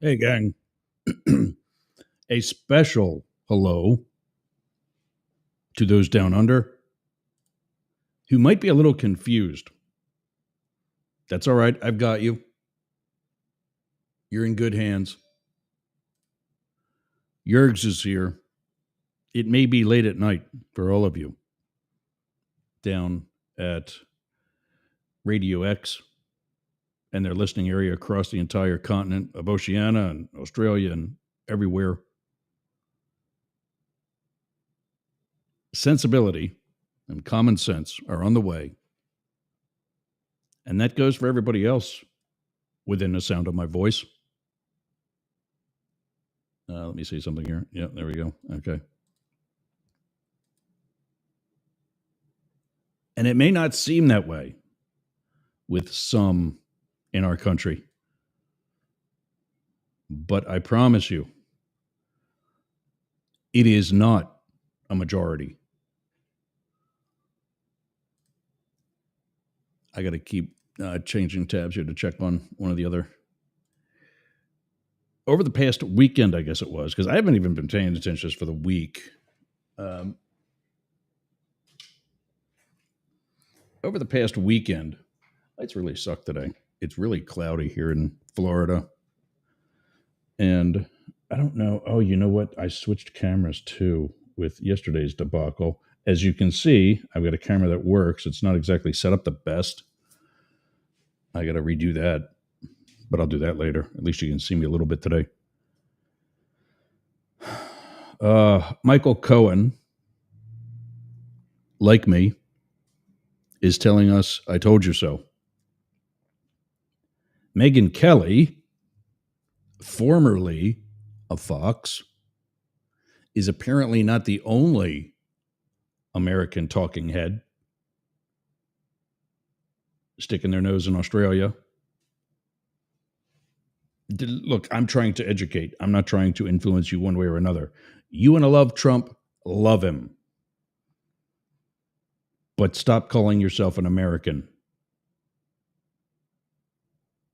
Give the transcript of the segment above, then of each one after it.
Hey, gang. A special hello to those down under who might be a little confused. That's all right. I've got you. You're in good hands. Yergs is here. It may be late at night for all of you down at Radio X and their listening area across the entire continent of Oceania and Australia and everywhere. Sensibility and common sense are on the way. And that goes for everybody else within the sound of my voice. Let me see something here. Yeah, there we go. Okay. And it may not seem that way with some in our country, but I promise you, it is not a majority. I got to keep changing tabs here to check on one or the other. Over the past weekend, I guess it was, because I haven't even been paying attention just for the week. Over the past weekend, lights really suck today. It's really cloudy here in Florida. And I don't know. Oh, you know what? I switched cameras too with yesterday's debacle. As you can see, I've got a camera that works. It's not exactly set up the best. I got to redo that, but I'll do that later. At least you can see me a little bit today. Michael Cohen, like me, is telling us, I told you so. Megyn Kelly, formerly of Fox, is apparently not the only American talking head sticking their nose in Australia. Look, I'm trying to educate. I'm not trying to influence you one way or another. You want to love Trump, love him. But stop calling yourself an American.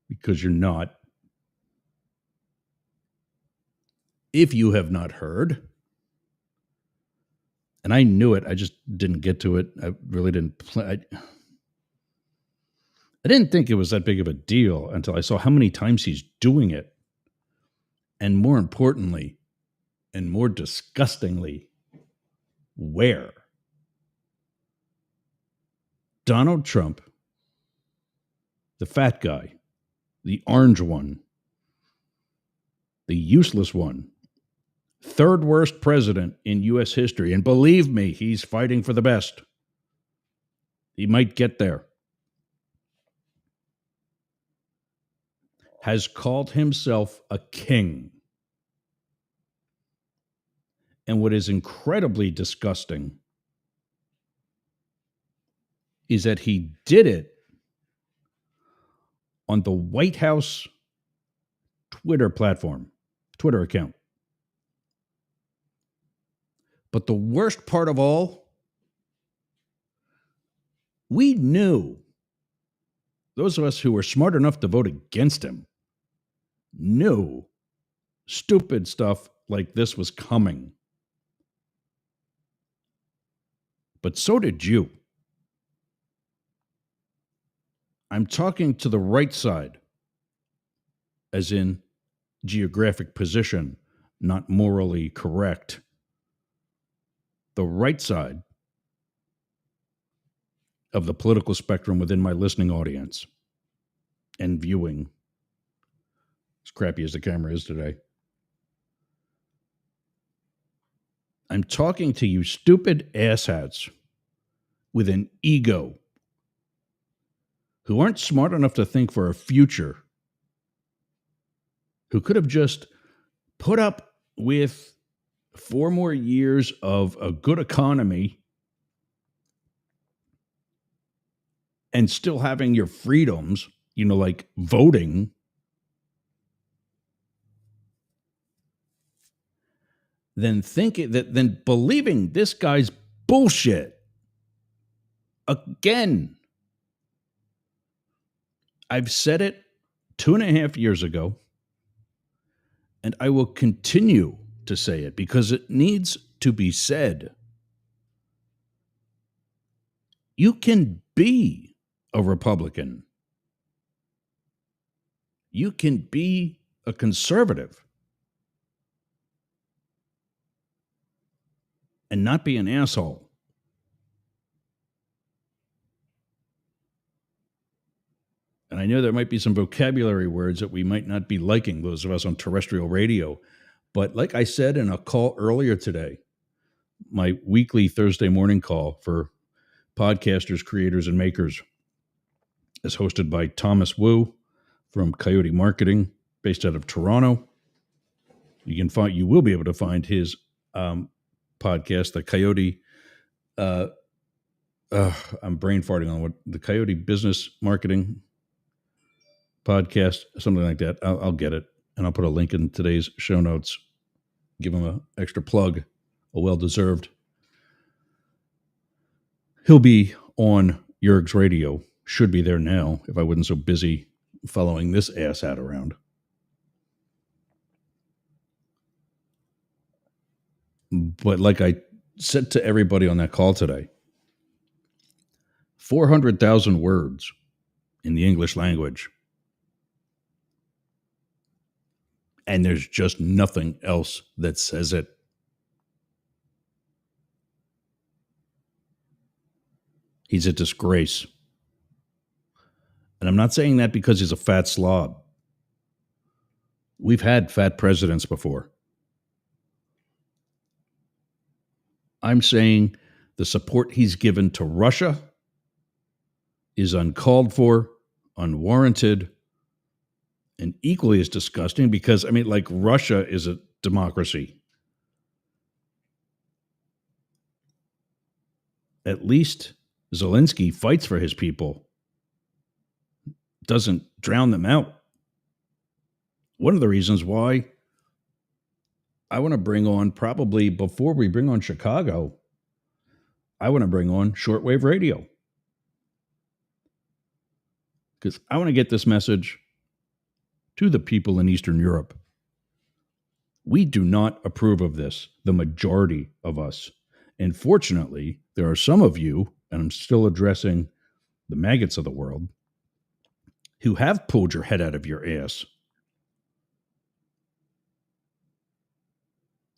Because you're not. If you have not heard, and I knew it, I just didn't get to it. I really didn't play. I didn't think it was that big of a deal until I saw how many times he's doing it. And more importantly, and more disgustingly, where? Donald Trump, the fat guy, the orange one, the useless one, third worst president in U.S. history. And believe me, he's fighting for the best. He might get there. Has called himself a king. And what is incredibly disgusting is that he did it on the White House Twitter platform, Twitter account. But the worst part of all, we knew, those of us who were smart enough to vote against him, knew stupid stuff like this was coming. But so did you. I'm talking to the right side, as in geographic position, not morally correct. The right side of the political spectrum within my listening audience and viewing, as crappy as the camera is today. I'm talking to you stupid asshats with an ego who aren't smart enough to think for a future, who could have just put up with 4 more years of a good economy and still having your freedoms, like voting, then believing this guy's bullshit again. I've said it 2.5 years ago. And I will continue to say it because it needs to be said. You can be a Republican. You can be a conservative and not be an asshole. And I know there might be some vocabulary words that we might not be liking, those of us on terrestrial radio. But like I said in a call earlier today, my weekly Thursday morning call for podcasters, creators, and makers is hosted by Thomas Wu from Coyote Marketing, based out of Toronto. You will be able to find his podcast, the Coyote. Uh, I'm brain farting on what the Coyote Business Marketing Podcast, something like that. I'll get it, and I'll put a link in today's show notes. Give him an extra plug, a well-deserved. He'll be on Yerg's Radio. Should be there now if I wasn't so busy following this asshat around. But like I said to everybody on that call today, 400,000 words in the English language. And there's just nothing else that says it. He's a disgrace. And I'm not saying that because he's a fat slob. We've had fat presidents before. I'm saying the support he's given to Russia is uncalled for, unwarranted, and equally as disgusting because, Russia is a democracy. At least Zelensky fights for his people, doesn't drown them out. One of the reasons why I want to bring on, probably before we bring on Chicago, I want to bring on shortwave radio. Because I want to get this message to the people in Eastern Europe. We do not approve of this, the majority of us. And fortunately, there are some of you, and I'm still addressing the maggots of the world, who have pulled your head out of your ass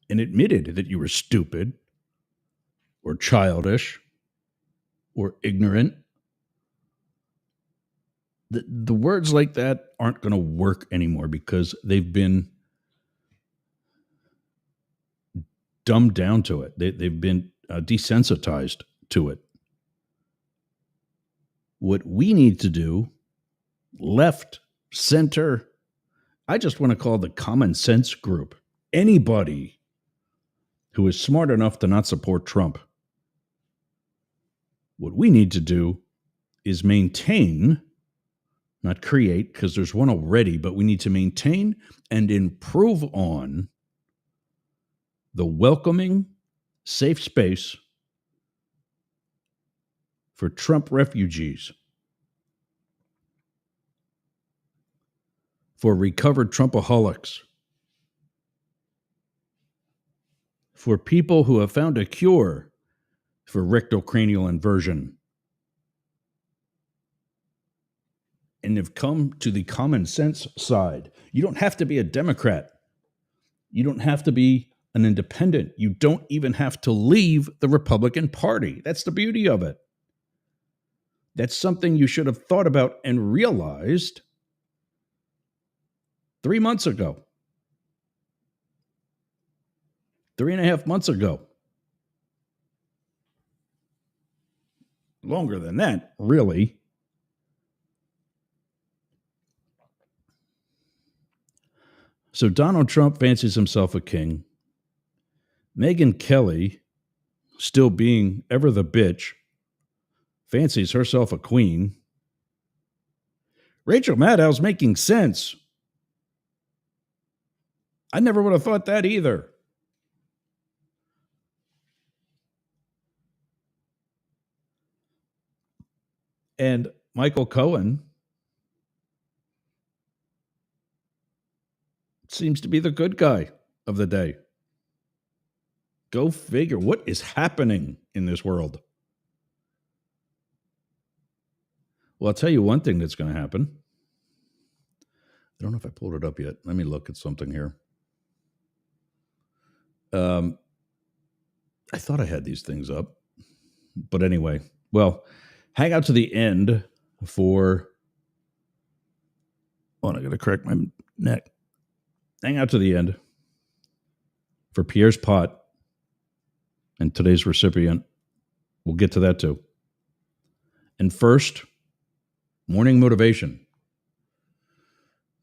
and admitted that you were stupid or childish or ignorant. The words like that aren't going to work anymore because they've been dumbed down to it. They've been desensitized to it. What we need to do, left, center, I just want to call the common sense group, anybody who is smart enough to not support Trump. What we need to do is maintain, not create, because there's one already, but we need to maintain and improve on the welcoming, safe space for Trump refugees, for recovered Trumpaholics, for people who have found a cure for rectal cranial inversion and have come to the common sense side. You don't have to be a Democrat. You don't have to be an independent. You don't even have to leave the Republican Party. That's the beauty of it. That's something you should have thought about and realized 3 months ago, 3.5 months ago. Longer than that, really. So Donald Trump fancies himself a king. Megyn Kelly, still being ever the bitch, fancies herself a queen. Rachel Maddow's making sense. I never would have thought that either. And Michael Cohen seems to be the good guy of the day. Go figure. What is happening in this world? Well, I'll tell you one thing that's going to happen. I don't know if I pulled it up yet. Let me look at something here. I thought I had these things up. But anyway, well, hang out to the end for. Oh, I got to correct my neck. Hang out to the end for Pierre's pot and today's recipient. We'll get to that too. And first, morning motivation.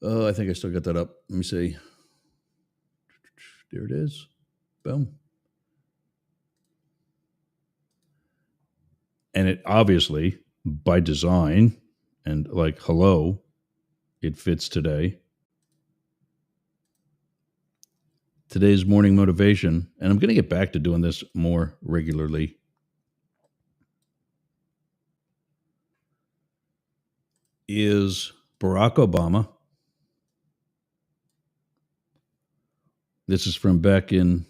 Oh, I think I still got that up. Let me see. There it is. Boom. And it obviously, by design, and like, hello, it fits today. Today's morning motivation, and I'm going to get back to doing this more regularly, is Barack Obama. This is from back in,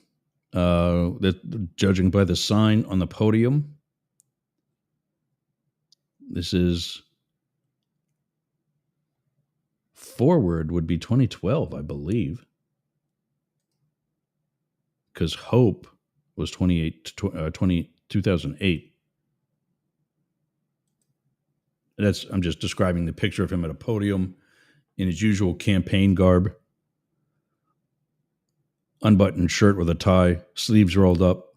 judging by the sign on the podium. This is forward would be 2012, I believe, because Hope was 2008. I'm just describing the picture of him at a podium in his usual campaign garb. Unbuttoned shirt with a tie, sleeves rolled up.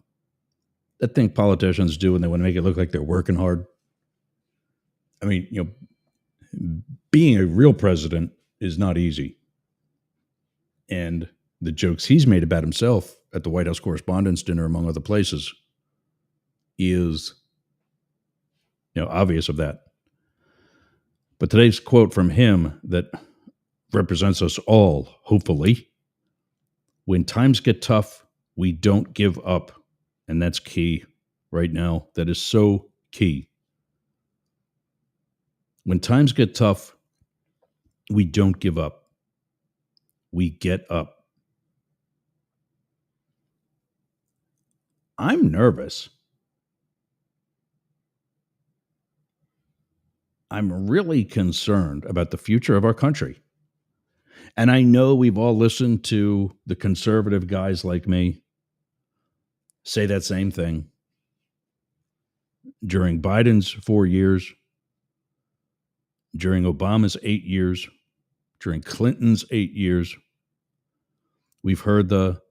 That thing politicians do when they want to make it look like they're working hard. I mean, being a real president is not easy. And the jokes he's made about himself at the White House Correspondents' Dinner, among other places, is, obvious of that. But today's quote from him that represents us all, hopefully: when times get tough, we don't give up. And that's key right now. That is so key. When times get tough, we don't give up. We get up. I'm nervous. I'm really concerned about the future of our country. And I know we've all listened to the conservative guys like me say that same thing. During Biden's 4 years, during Obama's 8 years, during Clinton's 8 years, we've heard the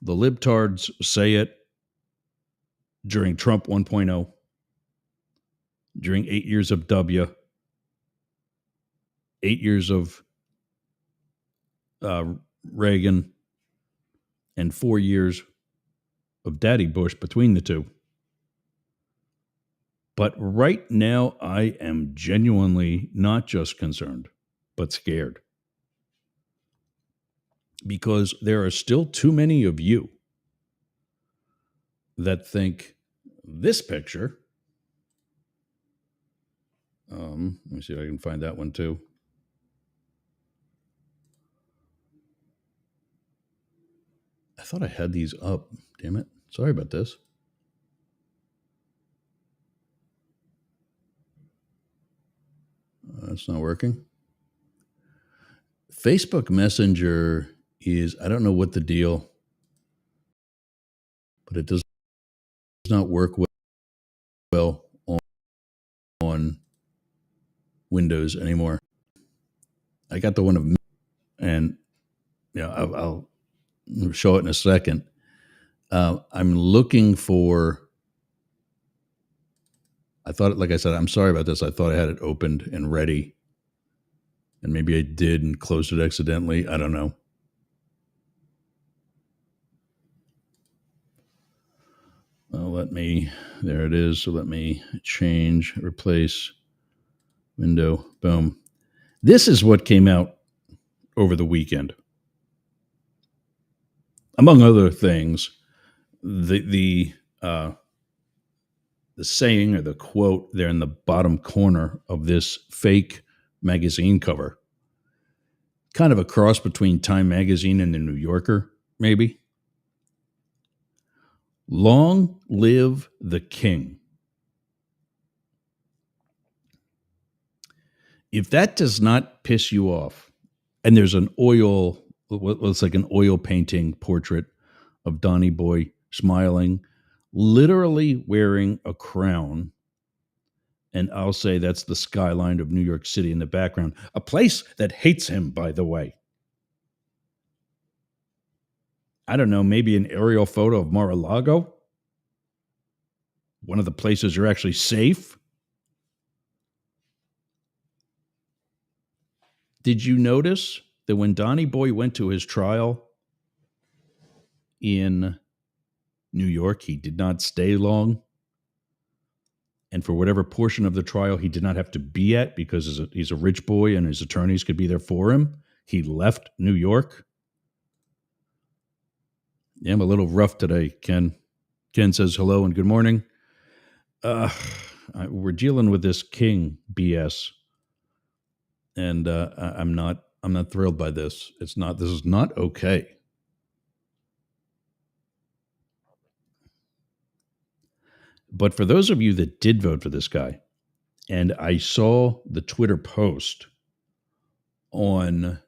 libtards say it during Trump 1.0, during 8 years of W, 8 years of Reagan, and 4 years of Daddy Bush between the two. But right now, I am genuinely not just concerned, but scared. Because there are still too many of you that think this picture, let me see if I can find that one too. I thought I had these up. Damn it. Sorry about this. That's not working. Facebook Messenger is, I don't know what the deal, but it does not work well on Windows anymore. I got the one of, and I'll show it in a second. I'm looking for, I thought, like I said, I'm sorry about this. I thought I had it opened and ready, and maybe I did and closed it accidentally. I don't know. Well, there it is. So let me change, replace, window, boom. This is what came out over the weekend. Among other things, the saying or the quote there in the bottom corner of this fake magazine cover kind of a cross between Time Magazine and the New Yorker, maybe. Long live the king. If that does not piss you off, and there's an oil, what looks like an oil painting portrait of Donny Boy smiling, literally wearing a crown. And I'll say that's the skyline of New York City in the background, a place that hates him, by the way. I don't know, maybe an aerial photo of Mar-a-Lago? One of the places you're actually safe? Did you notice that when Donny Boy went to his trial in New York, he did not stay long? And for whatever portion of the trial he did not have to be at because he's a rich boy and his attorneys could be there for him, he left New York. Yeah, I'm a little rough today, Ken. Ken says hello and good morning. We're dealing with this king BS, and I'm not thrilled by this. This is not okay. But for those of you that did vote for this guy, and I saw the Twitter post on,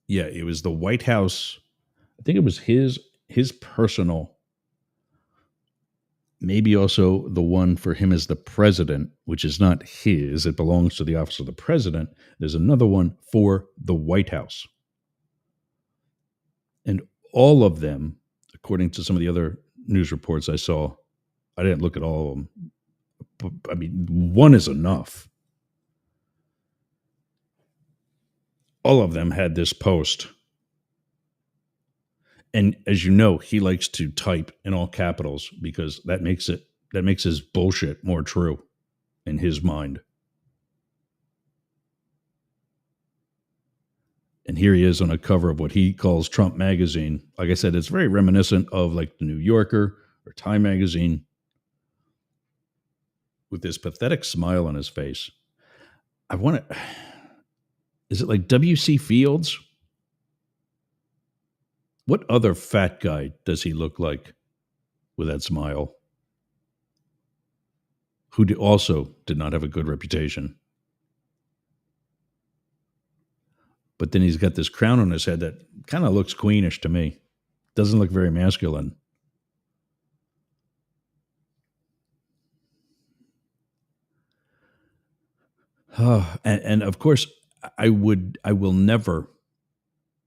yeah, it was the White House. I think it was his personal, maybe also the one for him as the president, which is not his. It belongs to the office of the president. There's another one for the White House. And all of them, according to some of the other news reports I saw, I didn't look at all of them, but I mean, one is enough. All of them had this post. And as you know, he likes to type in all capitals because that makes his bullshit more true in his mind. And here he is on a cover of what he calls Trump Magazine. Like I said, it's very reminiscent of like the New Yorker or Time Magazine, with this pathetic smile on his face. I want to. Is it like W.C. Fields? What other fat guy does he look like with that smile? Who also did not have a good reputation. But then he's got this crown on his head that kind of looks queenish to me. Doesn't look very masculine. And of course, I will never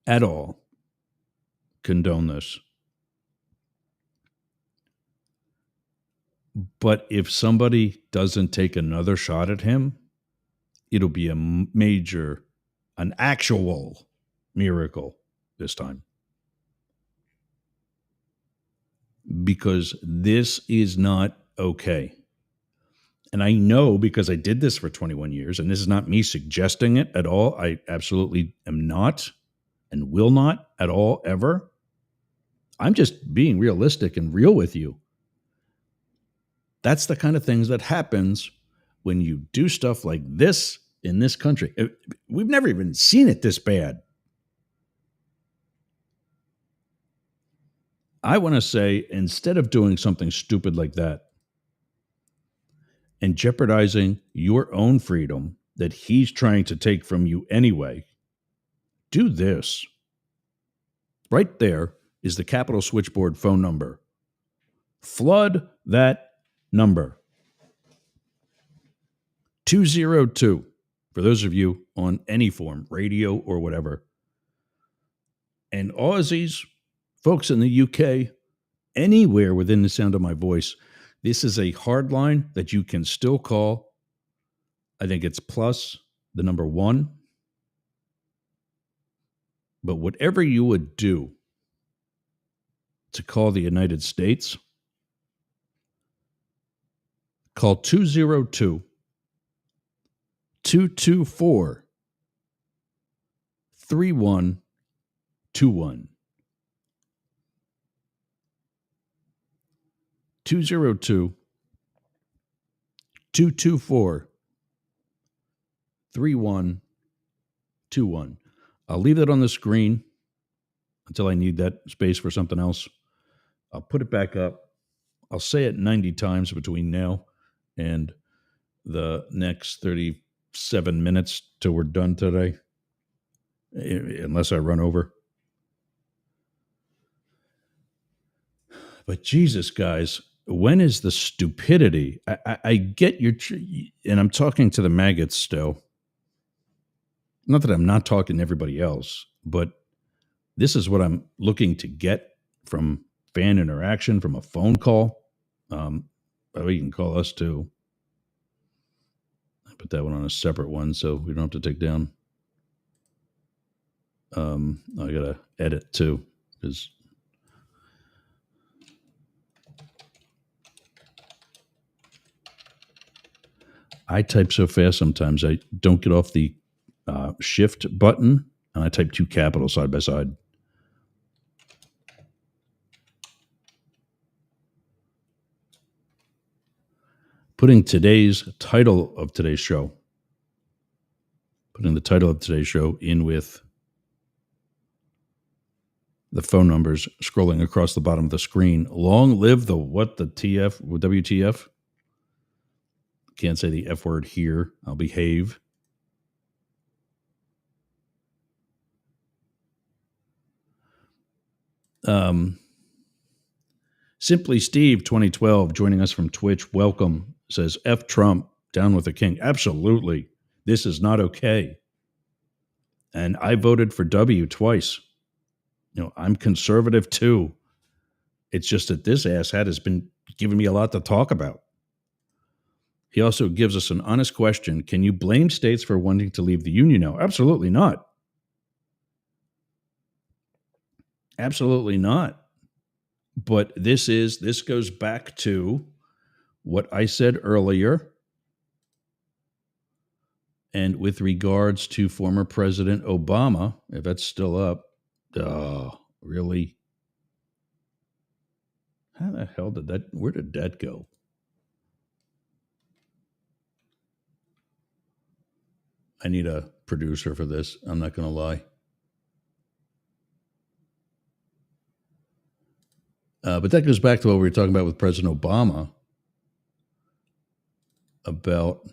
at all condone this. But if somebody doesn't take another shot at him, it'll be an actual miracle this time. Because this is not okay. And I know because I did this for 21 years, and this is not me suggesting it at all. I absolutely am not and will not at all ever. I'm just being realistic and real with you. That's the kind of things that happens when you do stuff like this in this country. We've never even seen it this bad. I want to say, instead of doing something stupid like that and jeopardizing your own freedom that he's trying to take from you anyway, do this. Right there is the Capitol Switchboard phone number. Flood that number. 202, for those of you on any form, radio or whatever. And Aussies, folks in the UK, anywhere within the sound of my voice, this is a hard line that you can still call. I think it's plus the number 1. But whatever you would do to call the United States, call 202 224 3121. 202 224 3121. 2-1. I'll leave that on the screen until I need that space for something else. I'll put it back up. I'll say it 90 times between now and the next 37 minutes till we're done today, unless I run over. But Jesus, guys, when is the stupidity? I get your, and I'm talking to the maggots still. Not that I'm not talking to everybody else, but this is what I'm looking to get from fan interaction, from a phone call. You can call us too. I put that one on a separate one so we don't have to take down. I got to edit too because I type so fast sometimes I don't get off the shift button, and I type two capitals side by side. Putting today's title of today's show, in with the phone numbers scrolling across the bottom of the screen. Long live the TF, WTF. Can't say the F word here. I'll behave. Simply Steve 2012 joining us from Twitch. Welcome. Says F Trump, down with the king. Absolutely. This is not okay. And I voted for W twice. I'm conservative too. It's just that this asshat has been giving me a lot to talk about. He also gives us an honest question. Can you blame states for wanting to leave the union now? Absolutely not. Absolutely not. But this goes back to what I said earlier. And with regards to former President Obama, if that's still up, really? How the hell where did that go? I need a producer for this. I'm not going to lie. But that goes back to what we were talking about with President Obama about,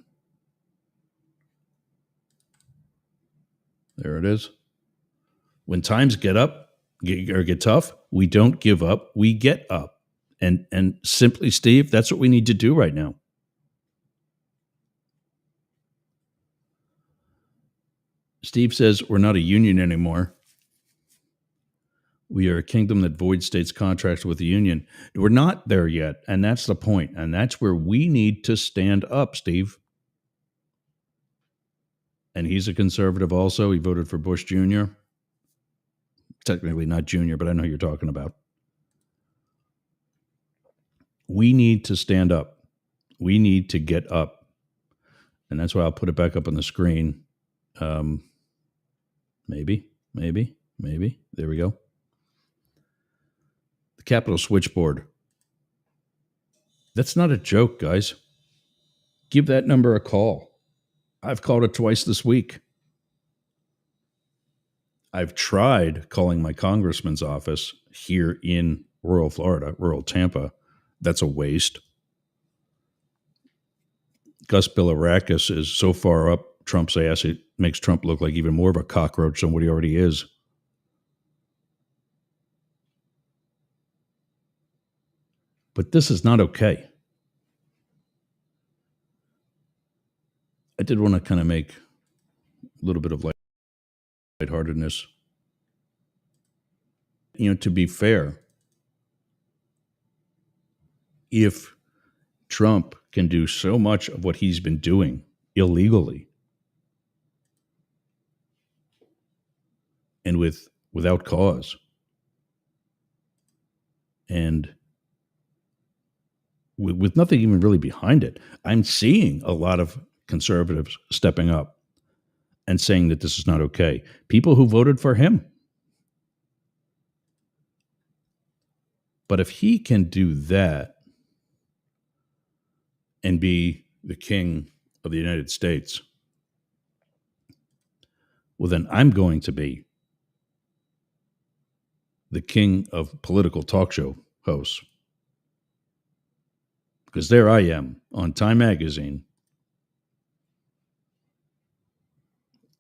there it is. When times get tough, we don't give up, we get up. And simply, Steve, that's what we need to do right now. Steve says we're not a union anymore. We are a kingdom that voids states' contracts with the union. We're not there yet, and that's the point. And that's where we need to stand up, Steve. And he's a conservative also. He voted for Bush Jr. Technically not Junior, but I know who you're talking about. We need to stand up. We need to get up. And that's why I'll put it back up on the screen. Maybe. There we go. The Capitol switchboard. That's not a joke, guys. Give that number a call. I've called it twice this week. I've tried calling my congressman's office here in rural Florida, rural Tampa. That's a waste. Gus Bilirakis is so far up Trump's ass, it makes Trump look like even more of a cockroach than what he already is. But this is not okay. I did want to kind of make a little bit of lightheartedness. To be fair, if Trump can do so much of what he's been doing illegally and without cause, and with nothing even really behind it, I'm seeing a lot of conservatives stepping up and saying that this is not okay. People who voted for him. But if he can do that and be the king of the United States, well, then I'm going to be the king of political talk show hosts. Because there I am on Time Magazine.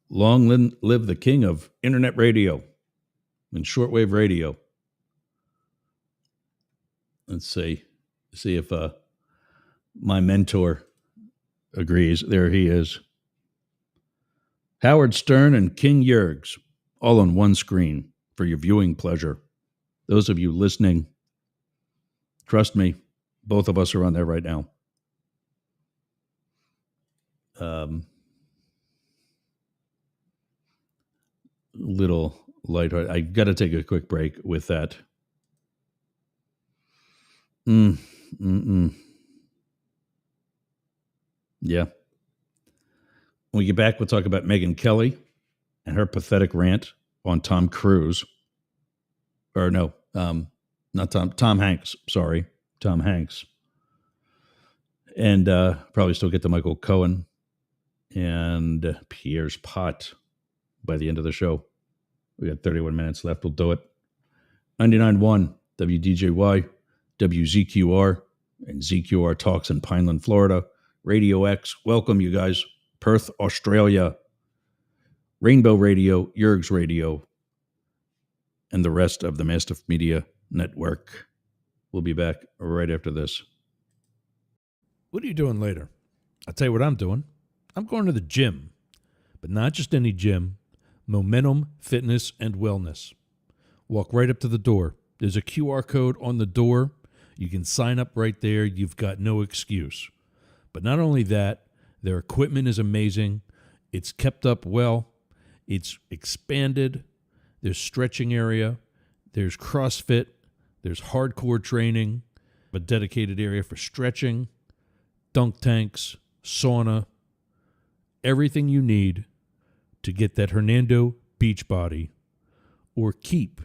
Long live the king of internet radio and shortwave radio. Let's see if my mentor agrees. There he is. Howard Stern and King Yergs, all on one screen for your viewing pleasure. Those of you listening, trust me, both of us are on there right now. Little lighthearted. I got to take a quick break with that. Yeah. When we get back, we'll talk about Megyn Kelly and her pathetic rant on Tom Cruise. Or no, not Tom Hanks. Sorry, Tom Hanks. And probably still get to Michael Cohen and Pierre's Pot by the end of the show. We got 31 minutes left. We'll do it. 99.1 WDJY, WZQR, and ZQR Talks in Pineland, Florida. Radio X. Welcome, you guys. Perth, Australia. Rainbow Radio, Yergs Radio, and the rest of the Mastiff Media Network. We'll be back right after this. What are you doing later? I'll tell you what I'm doing. I'm going to the gym, but not just any gym. Momentum Fitness and Wellness. Walk right up to the door. There's a QR code on the door. You can sign up right there. You've got no excuse. But not only that, their equipment is amazing. It's kept up well. It's expanded. There's stretching area. There's CrossFit. There's hardcore training. A dedicated area for stretching, dunk tanks, sauna, everything you need to get that Hernando beach body or keep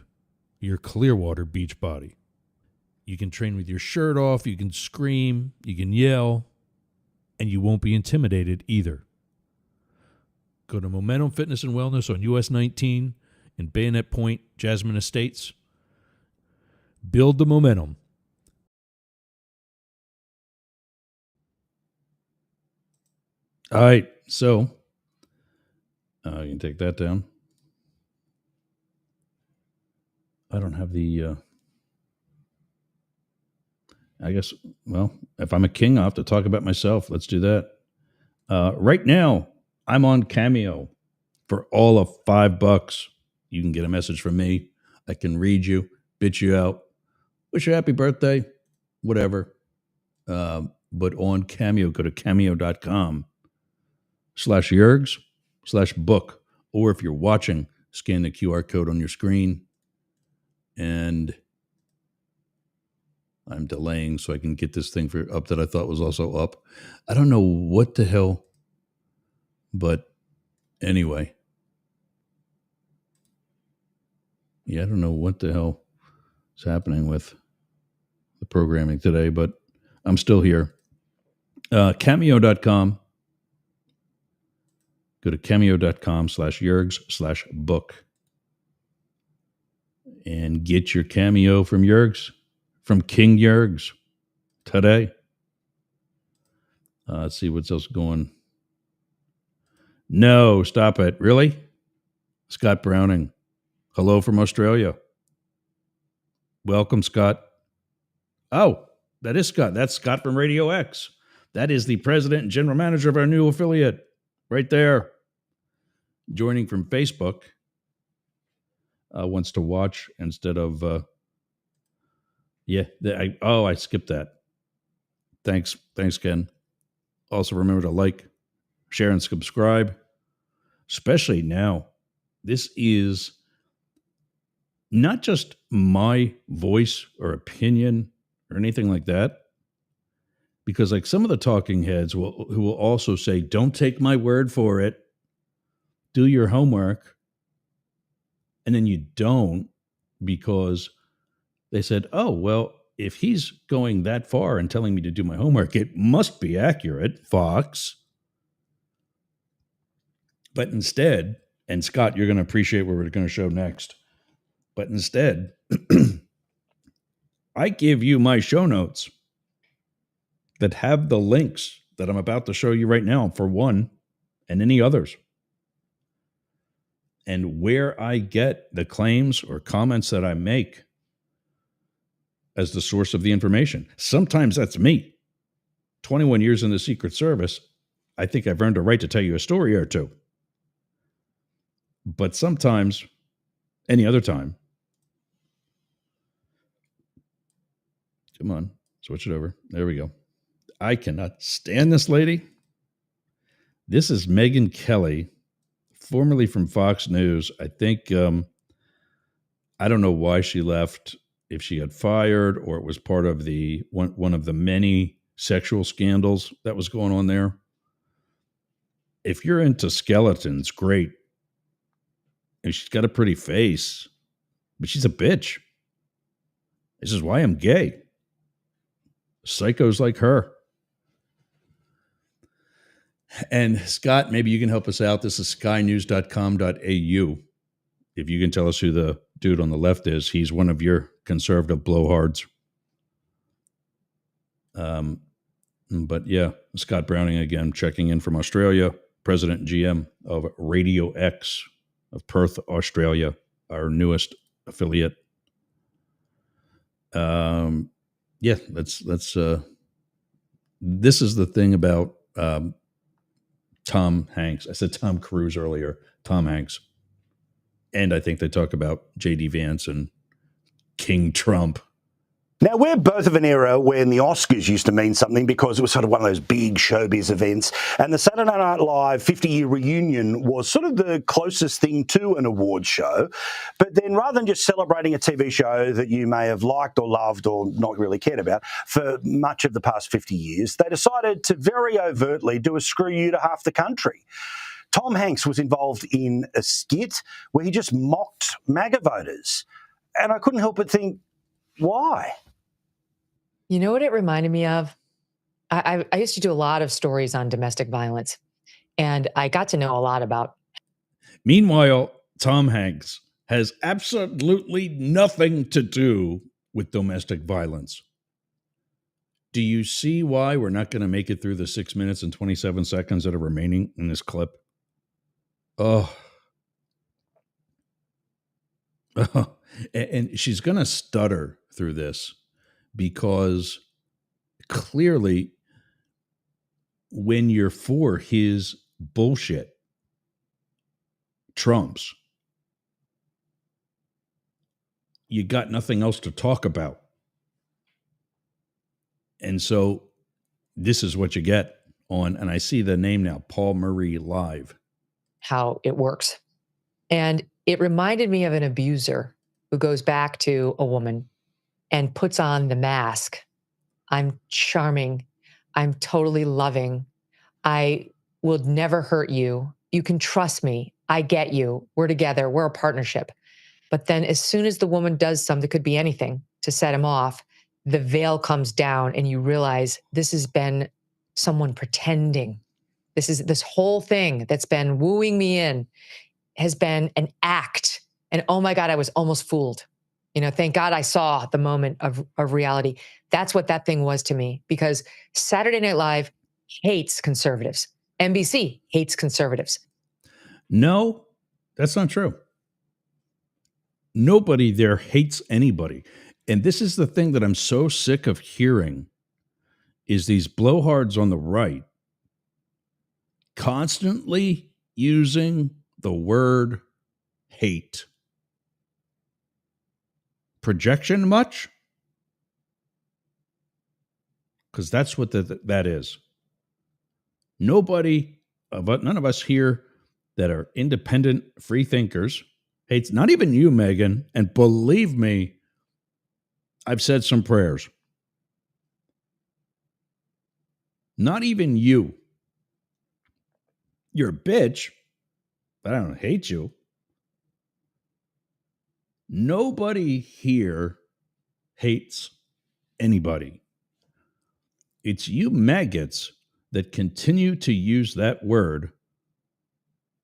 your Clearwater beach body. You can train with your shirt off, you can scream, you can yell, and you won't be intimidated either. Go to Momentum Fitness and Wellness on US 19 in Bayonet Point, Jasmine Estates. Build the momentum. All right, so you can take that down. I don't have the, I guess, well, if I'm a king, I'll have to talk about myself. Let's do that. Right now, I'm on Cameo for all of $5. You can get a message from me. I can read you, bitch you out, wish you a happy birthday, whatever. But on Cameo, go to cameo.com/Yergs/book. Or if you're watching, scan the QR code on your screen. And I'm delaying so I can get this thing up that I thought was also up. I don't know what the hell, but anyway. Yeah, I don't know what the hell is happening with the programming today, but I'm still here. Cameo.com. Go to cameo.com/Yergs/book and get your Cameo from Yergs, from King Yergs today. Let's see what's else going. No, stop it. Really? Scott Browning. Hello from Australia. Welcome, Scott. Oh, that is Scott. That's Scott from Radio X. That is the president and general manager of our new affiliate right there. Joining from Facebook. Wants to watch instead of, I skipped that. Thanks, Ken. Also remember to like, share, and subscribe, especially now. This is not just my voice or opinion or anything like that, because like some of the talking heads who will also say, don't take my word for it, do your homework, and then you don't because they said, oh, well, if he's going that far and telling me to do my homework, it must be accurate, Fox. But instead, And Scott, you're going to appreciate what we're going to show next. But instead, I give you my show notes that have the links that I'm about to show you right now for one and any others. And where I get the claims or comments that I make as the source of the information. Sometimes that's me. 21 years in the Secret Service, I think I've earned a right to tell you a story or two. But sometimes, any other time, come on, switch it over. There we go. I cannot stand this lady. This is Megyn Kelly, formerly from Fox News. I think, I don't know why she left, if she got fired or it was part of the one of the many sexual scandals that was going on there. If you're into skeletons, great. And she's got a pretty face, but she's a bitch. This is why I'm gay. Psychos like her. And Scott, maybe you can help us out. This is skynews.com.au. If you can tell us who the dude on the left is, he's one of your conservative blowhards. But yeah, Scott Browning again, checking in from Australia, President and GM of Radio X of Perth, Australia, our newest affiliate. Yeah, let's this is the thing about Tom Hanks. I said Tom Cruise earlier, Tom Hanks. And I think they talk about J.D. Vance and King Trump. Now, we're both of an era when the Oscars used to mean something because it was sort of one of those big showbiz events. And the Saturday Night Live 50-year reunion was sort of the closest thing to an awards show. But then rather than just celebrating a TV show that you may have liked or loved or not really cared about for much of the past 50 years, they decided to very overtly do a screw you to half the country. Tom Hanks was involved in a skit where he just mocked MAGA voters. And I couldn't help but think, why? You know what it reminded me of? I used to do a lot of stories on domestic violence, and I got to know a lot about. Meanwhile, Tom Hanks has absolutely nothing to do with domestic violence. Do you see why we're not going to make it through the 6 minutes and 27 seconds that are remaining in this clip? Oh. And she's going to stutter through this because clearly when you're for his bullshit trumps, you got nothing else to talk about. And so this is what you get on, and I see the name now, Paul Murray Live. How it works. And it reminded me of an abuser who goes back to a woman and puts on the mask. I'm charming. I'm totally loving. I will never hurt you. You can trust me. I get you. We're together. We're a partnership. But then as soon as the woman does something, it could be anything to set him off, the veil comes down and you realize this has been someone pretending. This whole thing that's been wooing me in has been an act. And oh my God, I was almost fooled. You know, thank God I saw the moment of reality. That's what that thing was to me, because Saturday Night Live hates conservatives. NBC hates conservatives. No, that's not true. Nobody there hates anybody. And this is the thing that I'm so sick of hearing is these blowhards on the right constantly using the word hate. Projection much? Because that's what that is. None of us here that are independent free thinkers hates, not even you, Megyn. And believe me, I've said some prayers. Not even you. You're a bitch, but I don't hate you. Nobody here hates anybody. It's you maggots that continue to use that word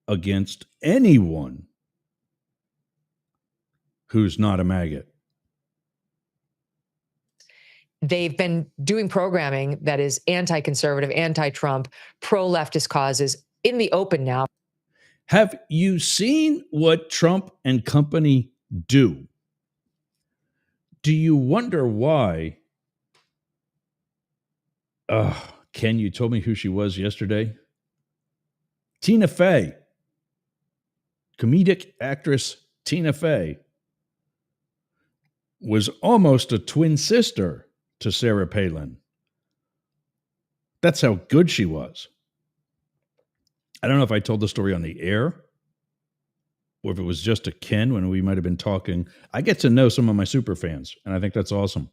against anyone who's not a maggot. They've been doing programming that is anti-conservative, anti-Trump, pro-leftist causes in the open now. Have you seen what Trump and company do? Do you wonder why? Ken, you told me who she was yesterday. Tina Fey. Comedic actress Tina Fey was almost a twin sister to Sarah Palin. That's how good she was. I don't know if I told the story on the air or if it was just a Ken when we might have been talking. I get to know some of my super fans, and I think that's awesome.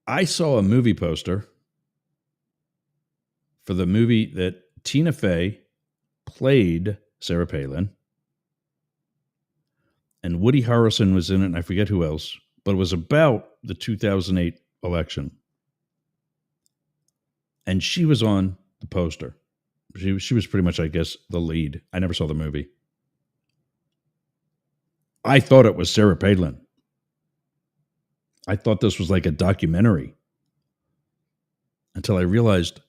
I saw a movie poster for the movie that Tina Fey played Sarah Palin, and Woody Harrelson was in it, and I forget who else, but it was about the 2008 election. And she was on the poster. She was pretty much, I guess, the lead. I never saw the movie. I thought it was Sarah Palin. I thought this was like a documentary until I realized,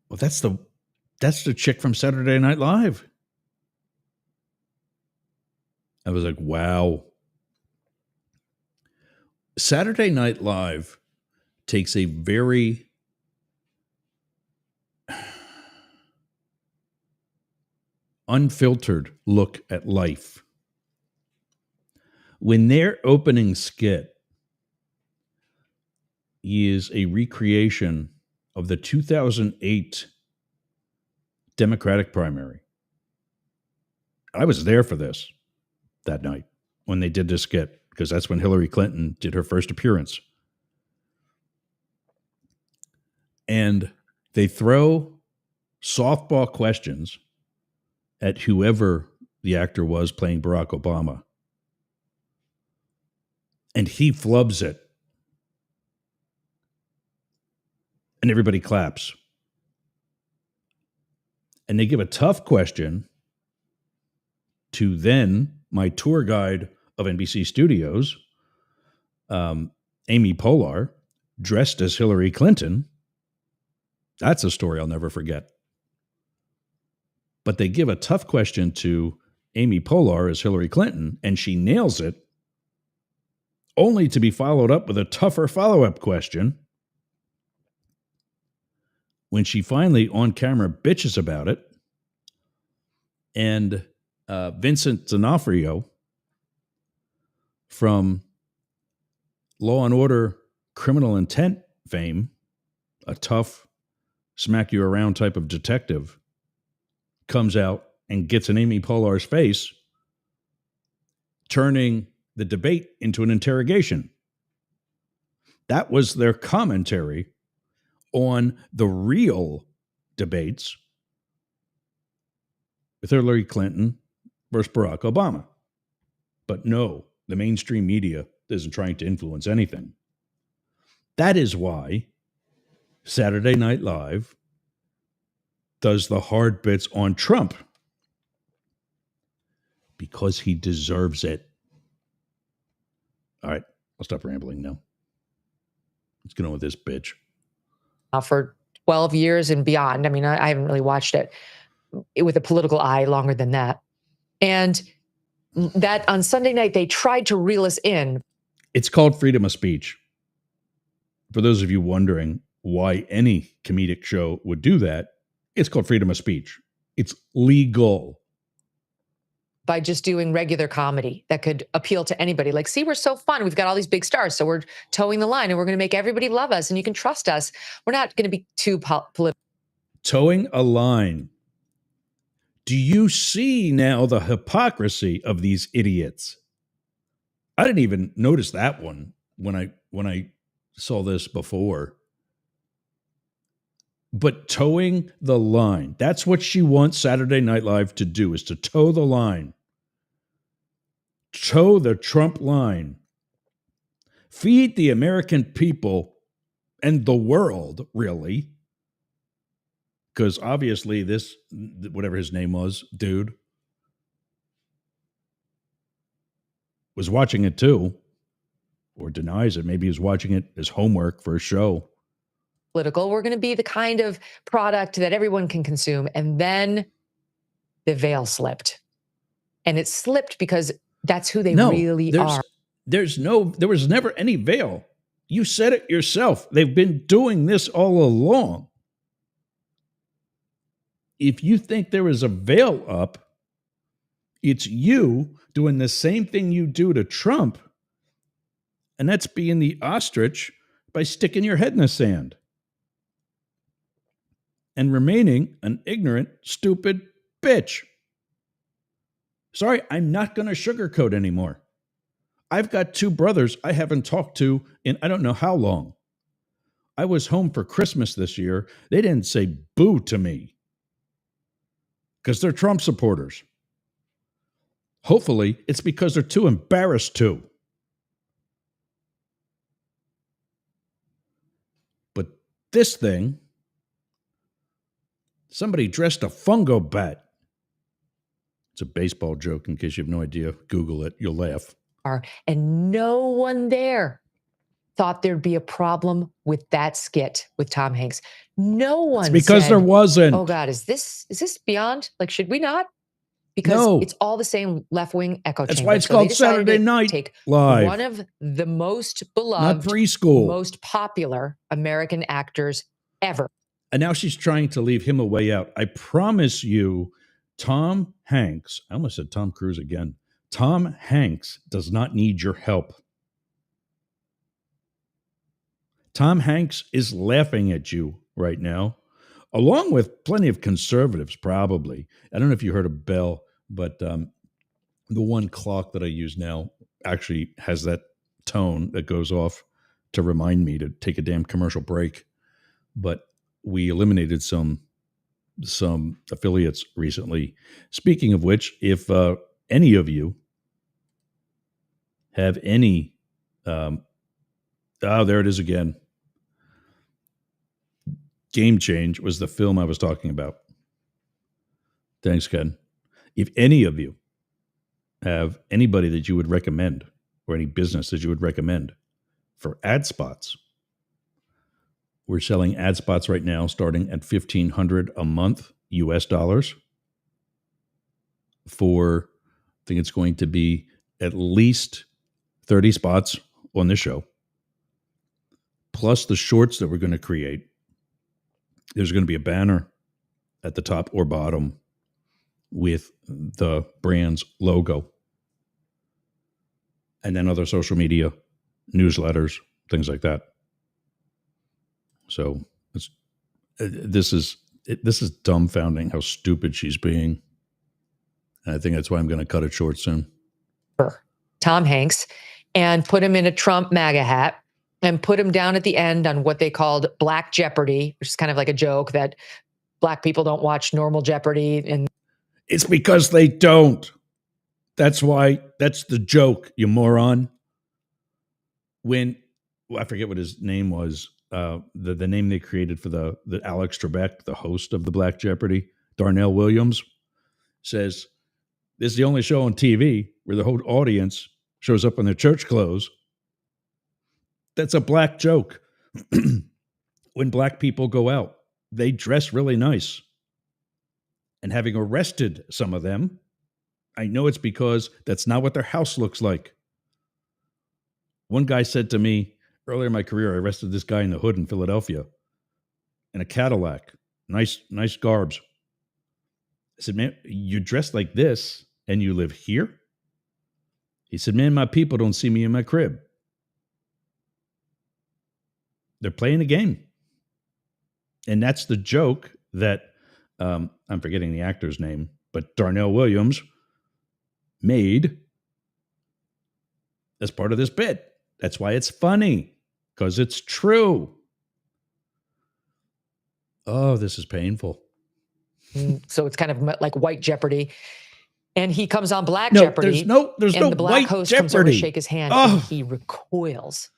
well, that's the chick from Saturday Night Live. I was like, wow. Saturday Night Live takes a very unfiltered look at life. When their opening skit is a recreation of the 2008 Democratic primary. I was there for this that night when they did this skit, because that's when Hillary Clinton did her first appearance. And they throw softball questions at whoever the actor was playing Barack Obama. And he flubs it. And everybody claps. And they give a tough question to then my tour guide of NBC Studios, Amy Poehler, dressed as Hillary Clinton. That's a story I'll never forget. But they give a tough question to Amy Poehler as Hillary Clinton, and she nails it, only to be followed up with a tougher follow-up question when she finally on camera bitches about it. And Vincent D'Onofrio from Law and Order Criminal Intent fame, a tough, smack you around type of detective, comes out and gets in Amy Poehler's face, turning the debate into an interrogation. That was their commentary on the real debates with Hillary Clinton versus Barack Obama. But no, the mainstream media isn't trying to influence anything. That is why Saturday Night Live does the hard bits on Trump, because he deserves it. All right, I'll stop rambling now. Let's get on with this bitch. For 12 years and beyond. I mean, I haven't really watched it with a political eye longer than that. And that on Sunday night, they tried to reel us in. It's called freedom of speech. For those of you wondering why any comedic show would do that, it's called freedom of speech. It's legal. By just doing regular comedy that could appeal to anybody. Like, see, we're so fun. We've got all these big stars. So we're towing the line and we're going to make everybody love us and you can trust us. We're not going to be too political. Towing a line. Do you see now the hypocrisy of these idiots? I didn't even notice that one when I saw this before. But towing the line, that's what she wants Saturday Night Live to do, is to toe the line. Toe the Trump line. Feed the American people and the world, really, Because obviously this, whatever his name was, dude, was watching it too, or denies it. Maybe he was watching it as homework for a show. Political. We're going to be the kind of product that everyone can consume. And then the veil slipped. And it slipped because that's who they really are. There was never any veil. You said it yourself. They've been doing this all along. If you think there is a veil up, it's you doing the same thing you do to Trump, and that's being the ostrich by sticking your head in the sand and remaining an ignorant, stupid bitch. Sorry, I'm not going to sugarcoat anymore. I've got 2 brothers I haven't talked to in I don't know how long. I was home for Christmas this year. They didn't say boo to me because they're Trump supporters. Hopefully, it's because they're too embarrassed to. But this thing, somebody dressed a fungo bat. It's a baseball joke, in case you have no idea. Google it. You'll laugh. And no one there thought there'd be a problem with that skit with Tom Hanks. No one. It's because there wasn't. Oh God, is this beyond? Like, should we not? Because it's all the same left-wing echo chamber. That's why it's called Saturday Night take Live. One of the most beloved, not preschool, most popular American actors ever. And now she's trying to leave him a way out. I promise you, Tom Hanks, I almost said Tom Cruise again. Tom Hanks does not need your help. Tom Hanks is laughing at you right now, along with plenty of conservatives, probably. I don't know if you heard of Bell, but the one clock that I use now actually has that tone that goes off to remind me to take a damn commercial break. But we eliminated some affiliates recently. Speaking of which, if any of you have any, there it is again. Game Change was the film I was talking about. Thanks, Ken. If any of you have anybody that you would recommend or any business that you would recommend for ad spots, we're selling ad spots right now starting at $1,500 a month, US dollars, for, I think it's going to be at least 30 spots on this show, plus the shorts that we're going to create. There's going to be a banner at the top or bottom with the brand's logo, and then other social media, newsletters, things like that. So this is dumbfounding how stupid she's being. And I think that's why I'm going to cut it short soon. Tom Hanks, and put him in a Trump MAGA hat, and put him down at the end on what they called Black Jeopardy, which is kind of like a joke that Black people don't watch normal Jeopardy. And it's because they don't. That's why. That's the joke, you moron. I forget what his name was. The name they created for the Alex Trebek, the host of the Black Jeopardy, Darnell Williams, says this is the only show on TV where the whole audience shows up in their church clothes. That's a black joke. When Black people go out, they dress really nice. And having arrested some of them, I know it's because that's not what their house looks like. One guy said to me earlier in my career, I arrested this guy in the hood in Philadelphia in a Cadillac, nice garbs. I said, man, you dress like this and you live here? He said, man, my people don't see me in my crib. They're playing a game. And that's the joke that, I'm forgetting the actor's name, but Darnell Williams made as part of this bit. That's why it's funny, because it's true. Oh, this is painful. So it's kind of like White Jeopardy. And he comes on Black Jeopardy. There's no the Black White host Jeopardy. comes over to shake his hand, and he recoils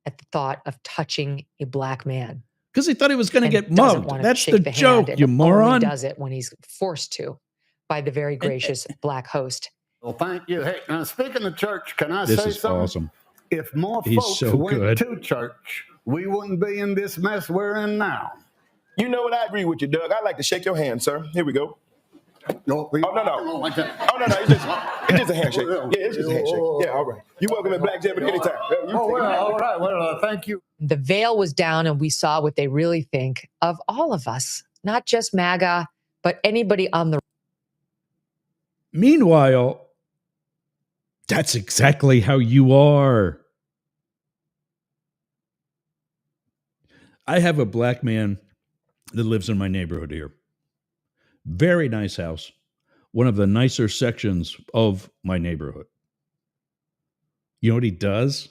at the thought of touching a Black man. Because he thought he was going to and get doesn't mugged. want to That's shake the the joke, hand you and moron. only does it when he's forced to by the very gracious black host. Well, thank you. Hey, now speaking of church, can I This say is something? awesome. If more He's folks so went good. to church, we wouldn't be in this mess we're in now. You know what? I agree with you, Doug. I'd like to shake your hand, sir. Here we go. No, Oh, no. Oh, no. It's just a handshake. Yeah, it's just a handshake. Yeah, all right. You're welcome at Black Jeopardy anytime. All right. Well, thank you. The veil was down and we saw what they really think of all of us, not just MAGA, but anybody on the. Meanwhile, that's exactly how you are. I have a black man that lives in my neighborhood here. Very nice house. One of the nicer sections of my neighborhood. You know what he does?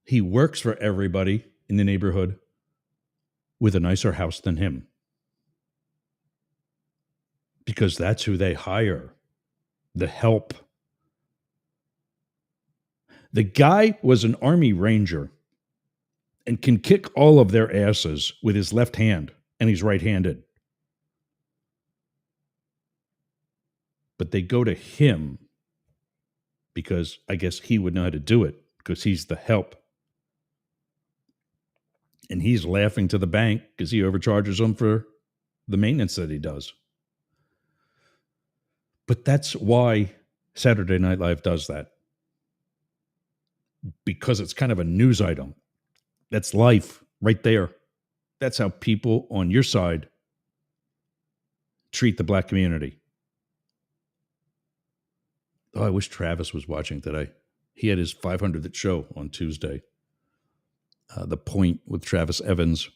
He works for everybody in the neighborhood with a nicer house than him. Because that's who they hire. The help. The guy was an Army Ranger and can kick all of their asses with his left hand, and he's right-handed. But they go to him because I guess he would know how to do it because he's the help. And he's laughing to the bank because he overcharges them for the maintenance that he does. But that's why Saturday Night Live does that. Because it's kind of a news item. That's life right there. That's how people on your side treat the black community. Oh, I wish Travis was watching today. He had his 500th show on Tuesday. The Point with Travis Evans.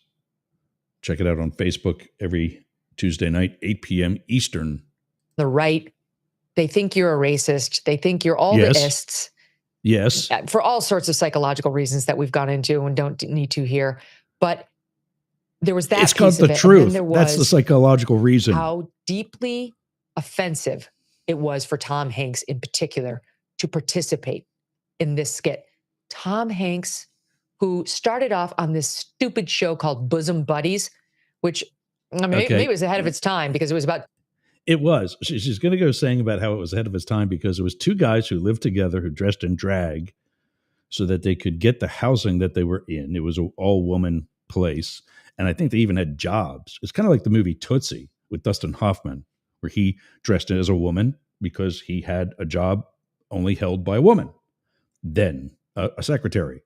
Check it out on Facebook every Tuesday night, 8 p.m. Eastern. The right, they think you're a racist. They think you're all the ists. Yes. For all sorts of psychological reasons that we've gone into and don't need to here. But there was that. It's called the truth. That's the psychological reason. How deeply offensive it was for Tom Hanks in particular to participate in this skit. Tom Hanks, who started off on this stupid show called Bosom Buddies, which maybe it was ahead of its time because it was about. It was. She's going to go saying about how it was ahead of its time because it was two guys who lived together who dressed in drag so that they could get the housing that they were in. It was an all-woman place. And I think they even had jobs. It's kind of like the movie Tootsie with Dustin Hoffman, where he dressed as a woman because he had a job only held by a woman, then a secretary.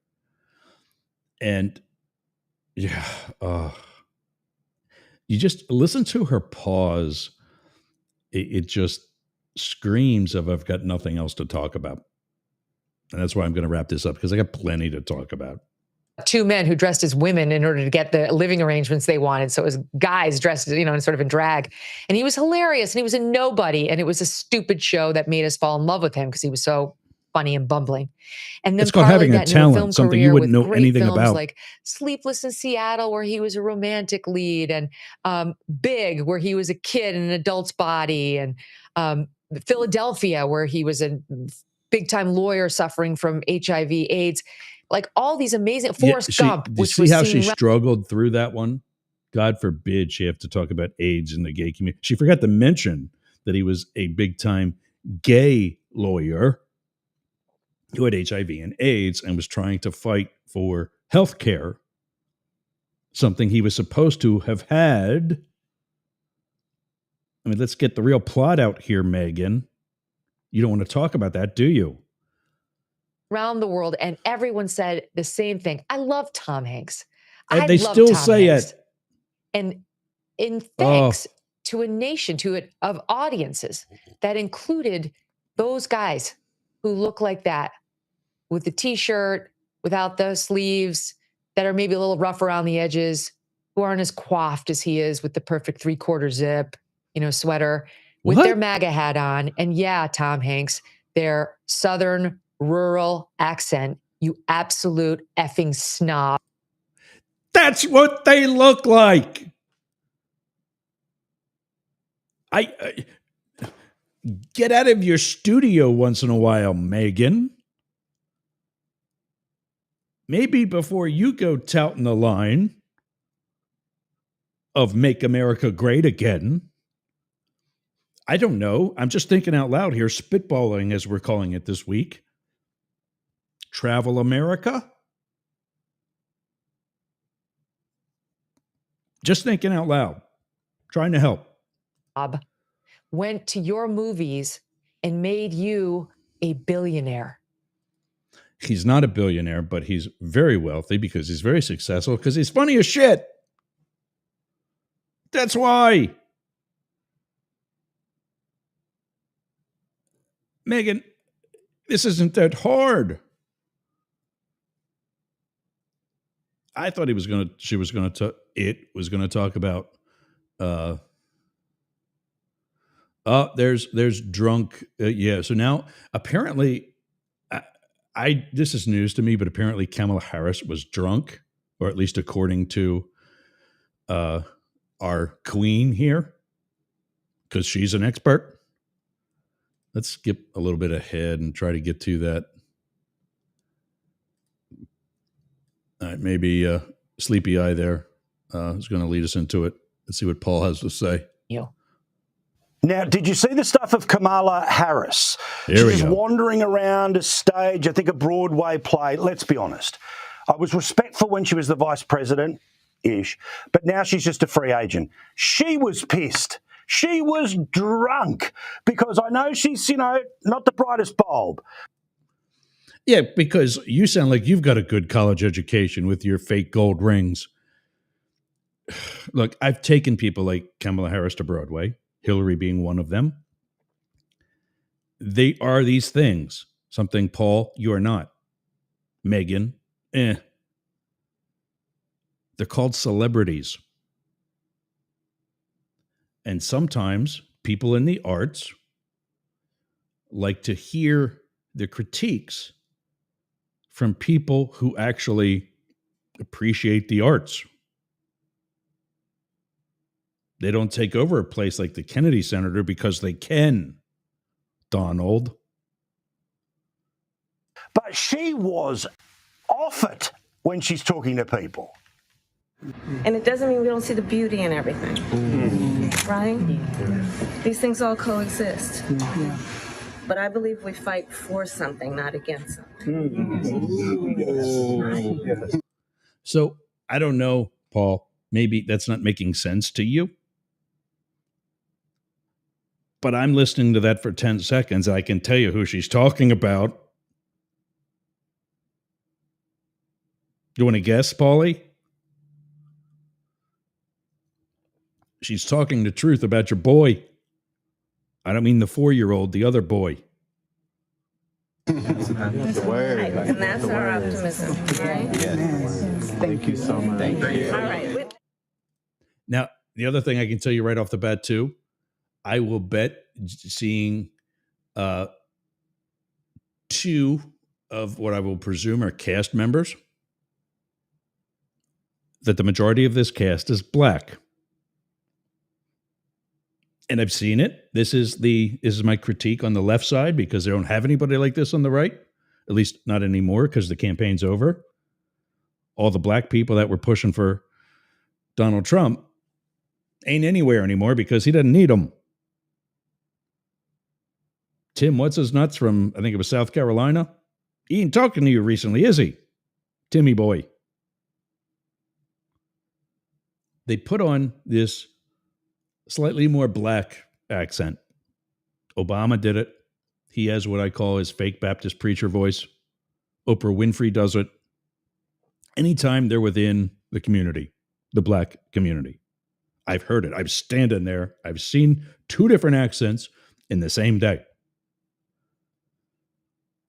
And yeah, you just listen to her pause. It just screams of I've got nothing else to talk about. And that's why I'm going to wrap this up because I got plenty to talk about. Two men who dressed as women in order to get the living arrangements they wanted. So it was guys dressed, sort of in drag. And he was hilarious and he was a nobody. And it was a stupid show that made us fall in love with him because he was so funny and bumbling. And then it's called having a talent, something you wouldn't know anything about. Like Sleepless in Seattle, where he was a romantic lead, and Big, where he was a kid in an adult's body, and Philadelphia, where he was a big-time lawyer suffering from HIV/AIDS. Like all these amazing Forrest Gump. Did you see how she struggled through that one? God forbid she have to talk about AIDS in the gay community. She forgot to mention that he was a big-time gay lawyer who had HIV and AIDS and was trying to fight for health care, something he was supposed to have had. I mean, let's get the real plot out here, Megyn. You don't want to talk about that, do you? Around the world, and everyone said the same thing. I love Tom Hanks. And they still Tom say Hanks. it. And in thanks to a nation, of audiences that included those guys who look like that, with the t-shirt, without the sleeves, that are maybe a little rough around the edges, who aren't as coiffed as he is with the perfect 3/4 zip, sweater, with their MAGA hat on. And yeah, Tom Hanks, their Southern rural accent, you absolute effing snob. That's what they look like. I get out of your studio once in a while, Megyn. maybe before you go touting the line of Make America Great Again, I don't know. I'm just thinking out loud here, spitballing as we're calling it this week. Travel America? Just thinking out loud, trying to help. Bob went to your movies and made you a billionaire. He's not a billionaire, but he's very wealthy because he's very successful because he's funny as shit. That's why. Megyn, this isn't that hard. I thought it was going to talk about there's drunk. Yeah. So now apparently this is news to me, but apparently Kamala Harris was drunk, or at least according to our queen here, because she's an expert. Let's skip a little bit ahead and try to get to that. All right, maybe Sleepy Eye there is going to lead us into it. Let's see what Paul has to say. You. Now, did you see the stuff of Kamala Harris? She's wandering around a stage, I think a Broadway play. Let's be honest. I was respectful when she was the vice president-ish, but now she's just a free agent. She was pissed. She was drunk because I know she's, not the brightest bulb. Yeah, because you sound like you've got a good college education with your fake gold rings. Look, I've taken people like Kamala Harris to Broadway, Hillary being one of them. They are these things. Something, Paul, you are not. Megyn, They're called celebrities. And sometimes people in the arts like to hear the critiques from people who actually appreciate the arts. They don't take over a place like the Kennedy Center because they can, Donald. But she was off it when she's talking to people. And it doesn't mean we don't see the beauty in everything, right? These things all coexist. But I believe we fight for something, not against something. So I don't know, Paul, maybe that's not making sense to you. But I'm listening to that for 10 seconds. I can tell you who she's talking about. You want to guess, Paulie? She's talking the truth about your boy. I don't mean the 4-year-old, the other boy. That's the word. Right. And that's our optimism, right? Yes. Thank you so much. Thank you. All right. Now, the other thing I can tell you right off the bat, too, I will bet seeing 2 of what I will presume are cast members, that the majority of this cast is black. And I've seen it. This is my critique on the left side because they don't have anybody like this on the right, at least not anymore because the campaign's over. All the black people that were pushing for Donald Trump ain't anywhere anymore because he doesn't need them. Tim, what's his nuts from, I think it was South Carolina? He ain't talking to you recently, is he? Timmy boy. They put on this slightly more black accent. Obama did it. He has what I call his fake Baptist preacher voice. Oprah Winfrey does it. Anytime they're within the community, the black community. I've heard it. I've standing there. I've seen 2 different accents in the same day.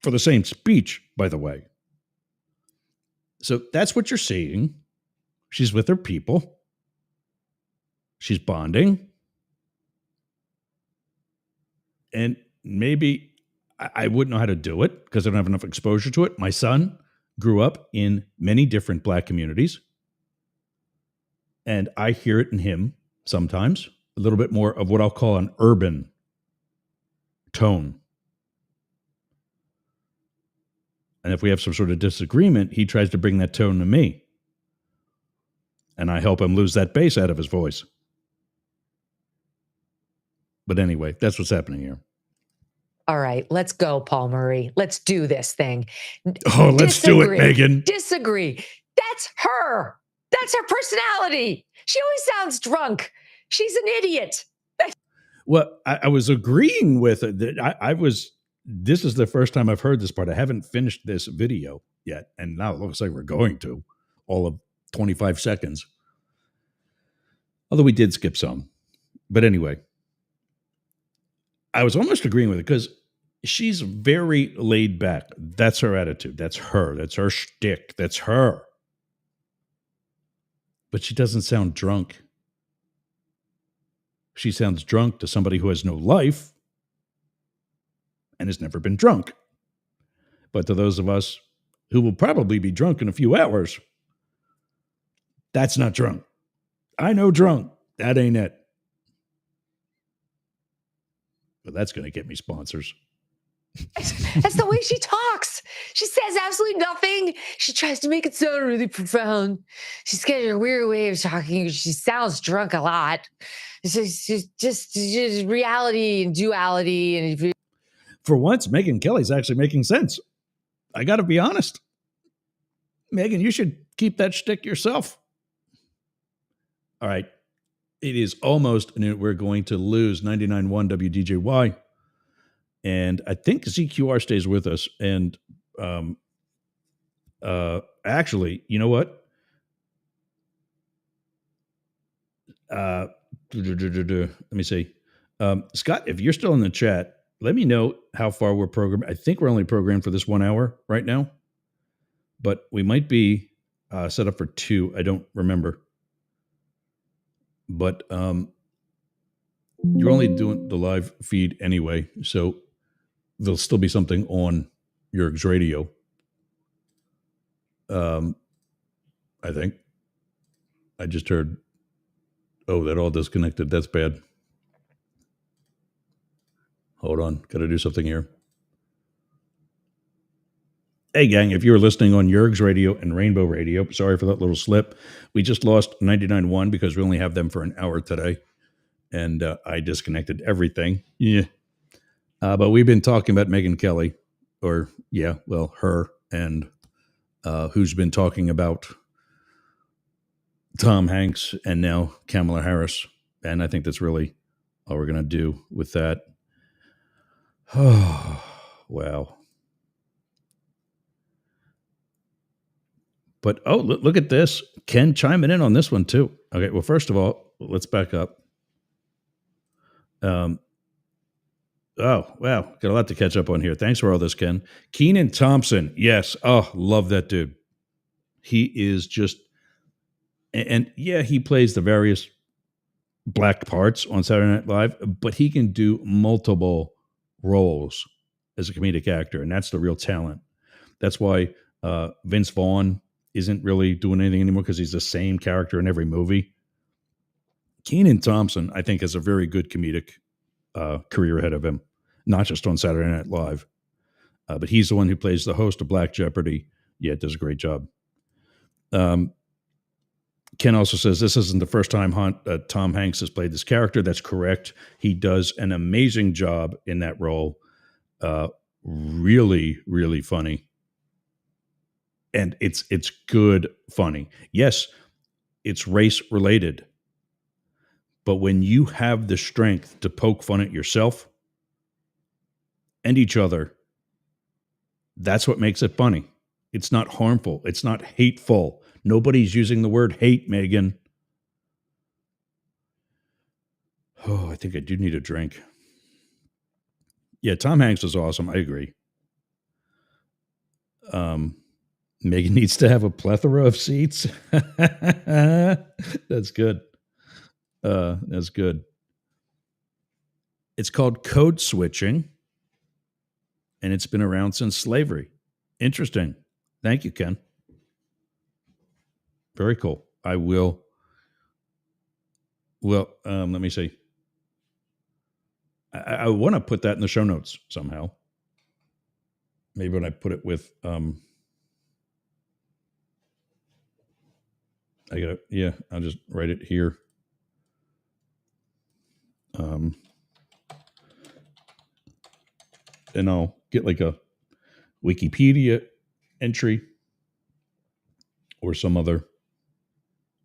For the same speech, by the way. So that's what you're seeing. She's with her people. She's bonding. And maybe I wouldn't know how to do it because I don't have enough exposure to it. My son grew up in many different black communities. And I hear it in him sometimes, a little bit more of what I'll call an urban tone. And if we have some sort of disagreement, he tries to bring that tone to me. And I help him lose that bass out of his voice. But anyway, that's what's happening here. All right, let's go, Paul Murray. Let's do this thing. Oh, let's do it, Megyn. Disagree. That's her. That's her personality. She always sounds drunk. She's an idiot. Well, I was agreeing with it. This is the first time I've heard this part. I haven't finished this video yet. And now it looks like we're going to all of 25 seconds. Although we did skip some. But anyway, I was almost agreeing with it because she's very laid back. That's her attitude. That's her. That's her shtick. That's her. But she doesn't sound drunk. She sounds drunk to somebody who has no life and has never been drunk. But to those of us who will probably be drunk in a few hours, that's not drunk. I know drunk. That ain't it. But that's going to get me sponsors. That's the way she talks. She says absolutely nothing. She tries to make it sound really profound. She's got a weird way of talking. She sounds drunk a lot. It's just reality and duality. And for once, Megyn Kelly's actually making sense. I got to be honest. Megyn, you should keep that shtick yourself. All right. It is almost noon. We're going to lose 99.1 WDJY. And I think ZQR stays with us. And actually, you know what? Let me see. Scott, if you're still in the chat, let me know how far we're programmed. I think we're only programmed for this 1 hour right now. But we might be set up for 2. I don't remember. But you're only doing the live feed anyway. So there'll still be something on Yerg's radio. I think. I just heard, oh, that all disconnected. That's bad. Hold on. Got to do something here. Hey, gang, if you're listening on Yerg's radio and Rainbow Radio, sorry for that little slip. We just lost 99.1 because we only have them for an hour today. And I disconnected everything. Yeah. But we've been talking about Megyn Kelly, or her, and who's been talking about Tom Hanks and now Kamala Harris. And I think that's really all we're going to do with that. Oh, wow. But, look at this. Ken chiming in on this one, too. Okay, well, first of all, let's back up. Oh, wow. Got a lot to catch up on here. Thanks for all this, Ken. Kenan Thompson. Yes. Oh, love that dude. He is just, and he plays the various black parts on Saturday Night Live, but he can do multiple roles as a comedic actor, and that's the real talent. That's why Vince Vaughn isn't really doing anything anymore, because he's the same character in every movie. Kenan Thompson, I think, has a very good comedic career ahead of him, not just on Saturday Night Live. But he's the one who plays the host of Black Jeopardy. Yeah, does a great job. Ken also says this isn't the first time Tom Hanks has played this character. That's correct. He does an amazing job in that role. Really, really funny. And it's good funny. Yes, it's race related. But when you have the strength to poke fun at yourself and each other, that's what makes it funny. It's not harmful. It's not hateful. Nobody's using the word hate, Megyn. Oh, I think I do need a drink. Yeah, Tom Hanks is awesome. I agree. Megyn needs to have a plethora of seats. That's good. That's good. It's called code switching, and it's been around since slavery. Interesting. Thank you, Ken. Very cool. I will. Well, let me see. I want to put that in the show notes somehow. maybe when I put it with, I'll just write it here. And I'll get like a Wikipedia entry or some other.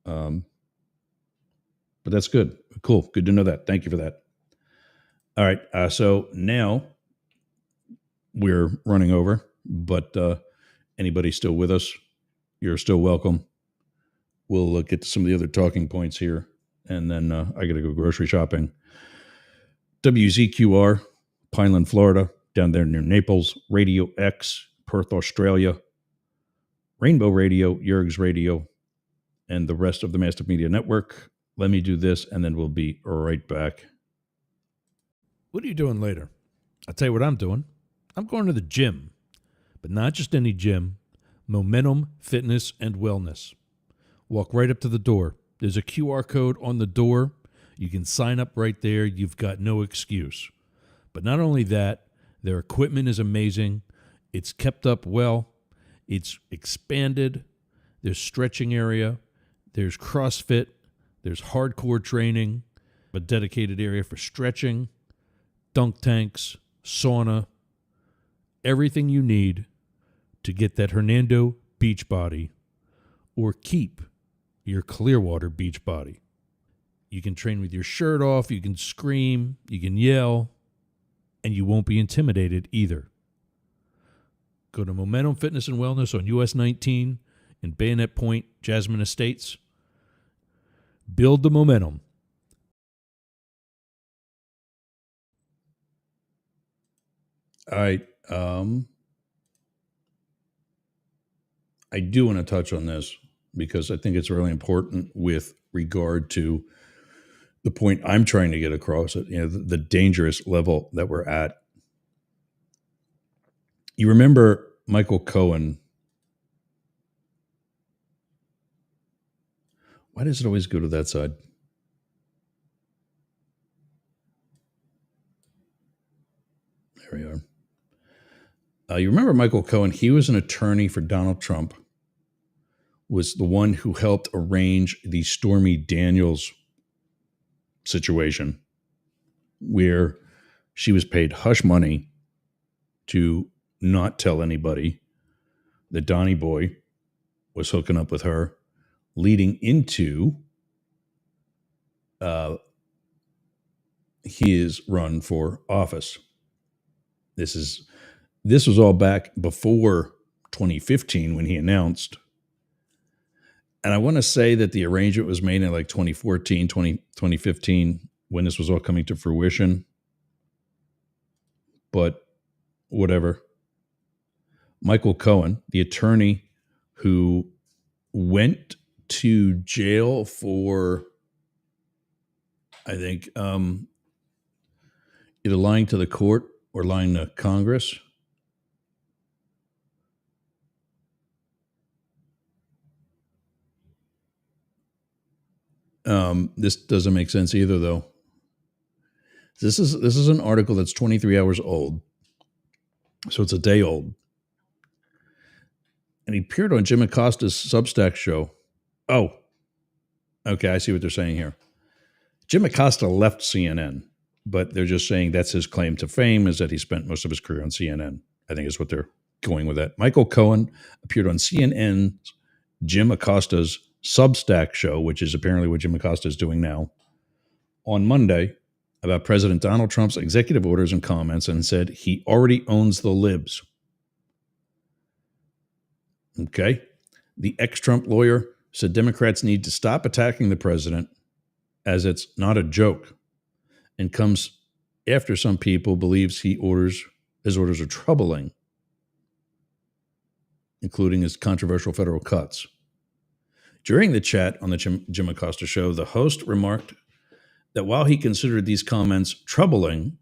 But that's good. Cool. Good to know that. Thank you for that. All right. So now we're running over, but anybody still with us, you're still welcome. We'll get to some of the other talking points here. And then I got to go grocery shopping. WZQR, Pineland, Florida, down there near Naples, Radio X, Perth, Australia, Rainbow Radio, Yerg's Radio, and the rest of the Mastiff Media Network. Let me do this, and then we'll be right back. What are you doing later? I'll tell you what I'm doing. I'm going to the gym, but not just any gym, Momentum Fitness and Wellness. Walk right up to the door. There's a QR code on the door. You can sign up right there. You've got no excuse. But not only that, their equipment is amazing. It's kept up well. It's expanded. There's stretching area. There's CrossFit. There's hardcore training, a dedicated area for stretching, dunk tanks, sauna, everything you need to get that Hernando beach body or keep your Clearwater beach body. You can train with your shirt off, you can scream, you can yell, and you won't be intimidated either. Go to Momentum Fitness and Wellness on US 19 in Bayonet Point, Jasmine Estates. Build the momentum. All right. I do want to touch on this because I think it's really important with regard to the point I'm trying to get across, the dangerous level that we're at. You remember Michael Cohen? Why does it always go to that side? There we are. You remember Michael Cohen? He was an attorney for Donald Trump, was the one who helped arrange the Stormy Daniels situation where she was paid hush money to not tell anybody that Donnie Boy was hooking up with her, leading into his run for office. This was all back before 2015 when he announced. And I want to say that the arrangement was made in like 2015 when this was all coming to fruition. But whatever. Michael Cohen, the attorney who went to jail for, I think, either lying to the court or lying to Congress. This doesn't make sense either, though. This is an article that's 23 hours old, so it's a day old. And he appeared on Jim Acosta's Substack show. Oh, okay, I see what they're saying here. Jim Acosta left CNN, but they're just saying that's his claim to fame, is that he spent most of his career on CNN. I think is what they're going with that. Michael Cohen appeared on CNN's Jim Acosta's Substack show, which is apparently what Jim Acosta is doing now, on Monday about President Donald Trump's executive orders and comments, and said he already owns the libs. Okay. The ex-Trump lawyer said Democrats need to stop attacking the president as it's not a joke, and comes after some people believes his orders are troubling, including his controversial federal cuts. During the chat on the Jim Acosta show, the host remarked that while he considered these comments troubling,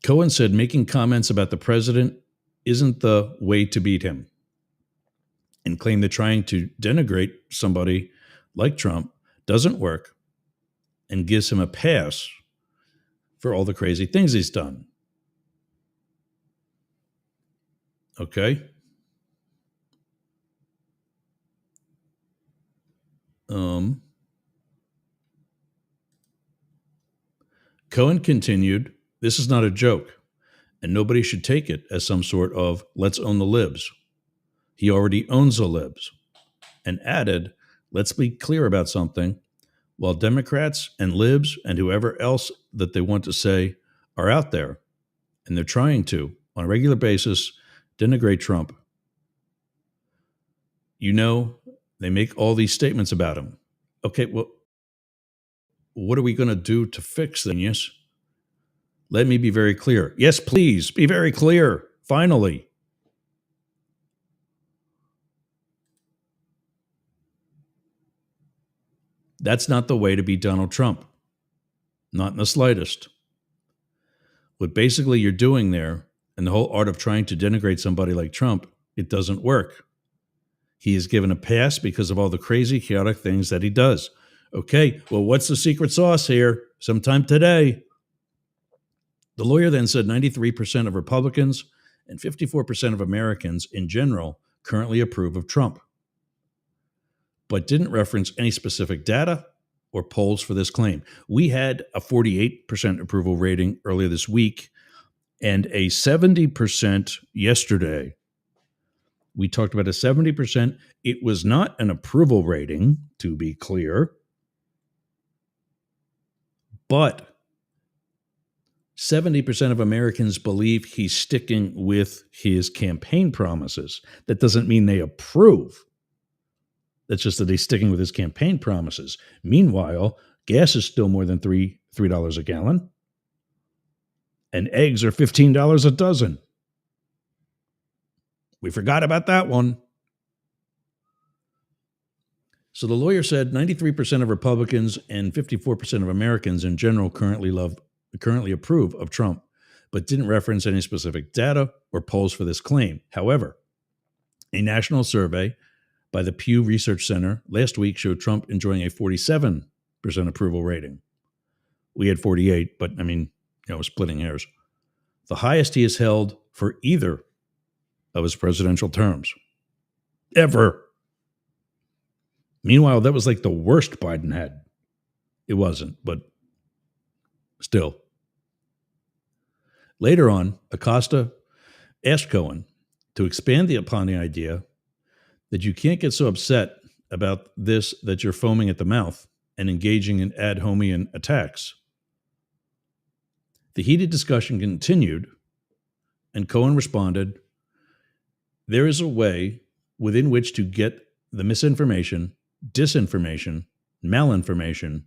Cohen said making comments about the president isn't the way to beat him, and claimed that trying to denigrate somebody like Trump doesn't work and gives him a pass for all the crazy things he's done. Okay. Cohen continued, "This is not a joke, and nobody should take it as some sort of let's own the libs. He already owns the libs." And added, "Let's be clear about something. While Democrats and libs and whoever else that they want to say are out there, and they're trying to, on a regular basis, denigrate Trump, you know, they make all these statements about him. Okay, well, what are we going to do to fix this? Let me be very clear. Yes, please, be very clear. Finally." That's not the way to be Donald Trump. Not in the slightest. What basically you're doing there, and the whole art of trying to denigrate somebody like Trump, it doesn't work. He is given a pass because of all the crazy, chaotic things that he does. Okay, well, what's the secret sauce here? Sometime today. The lawyer then said 93% of Republicans and 54% of Americans in general currently approve of Trump, but didn't reference any specific data or polls for this claim. We had a 48% approval rating earlier this week and a 70% yesterday. We talked about a 70%. It was not an approval rating, to be clear, but 70% of Americans believe he's sticking with his campaign promises. That doesn't mean they approve. That's just that he's sticking with his campaign promises. Meanwhile, gas is still more than $3 a gallon, and eggs are $15 a dozen. We forgot about that one. So the lawyer said 93% of Republicans and 54% of Americans in general currently approve of Trump, but didn't reference any specific data or polls for this claim. However, a national survey by the Pew Research Center last week showed Trump enjoying a 47% approval rating. We had 48, but splitting hairs. The highest he has held for either of his presidential terms ever. Meanwhile, that was like the worst Biden had. It wasn't, but still. Later on, Acosta asked Cohen to expand upon the idea that you can't get so upset about this that you're foaming at the mouth and engaging in ad hominem attacks. The heated discussion continued, and Cohen responded, "There is a way within which to get the misinformation, disinformation, malinformation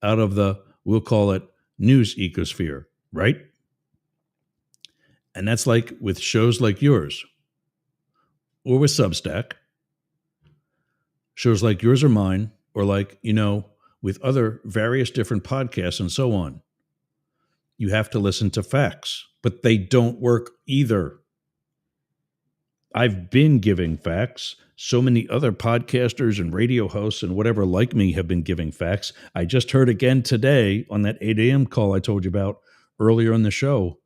out of the, we'll call it, news ecosphere, right? And that's like with shows like yours, or with Substack, shows like yours or mine, or like, with other various different podcasts and so on. You have to listen to facts, but they don't work either. I've been giving facts. So many other podcasters and radio hosts and whatever like me have been giving facts. I just heard again today on that 8 a.m. call I told you about earlier in the show,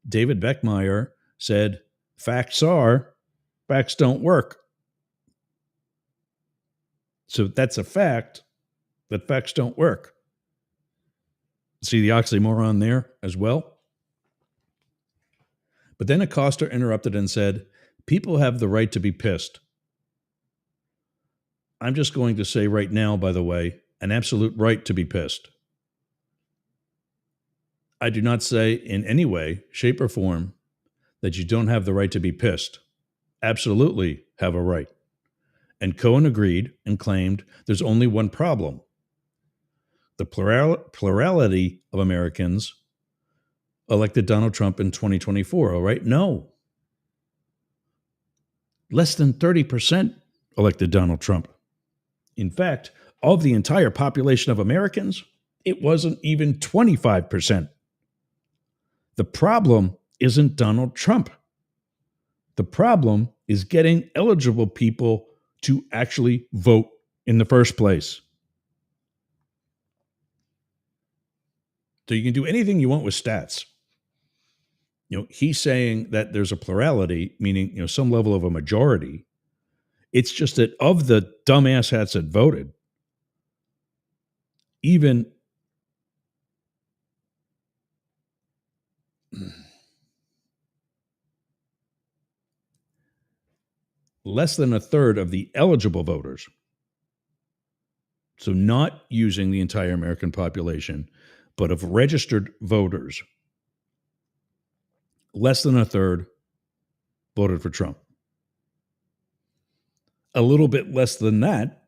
David Beckmeyer said, facts don't work. So that's a fact that facts don't work. See the oxymoron there as well? But then Acosta interrupted and said, people have the right to be pissed. I'm just going to say right now, by the way, an absolute right to be pissed. I do not say in any way, shape, or form that you don't have the right to be pissed. Absolutely have a right. And Cohen agreed and claimed there's only one problem. The plurality of Americans elected Donald Trump in 2024, all right? No. Less than 30% elected Donald Trump. In fact, of the entire population of Americans, it wasn't even 25%. The problem isn't Donald Trump. The problem is getting eligible people to actually vote in the first place. So you can do anything you want with stats. He's saying that there's a plurality, meaning, some level of a majority. It's just that of the dumbass hats that voted, even less than a third of the eligible voters, so not using the entire American population, but of registered voters, less than a third voted for Trump. A little bit less than that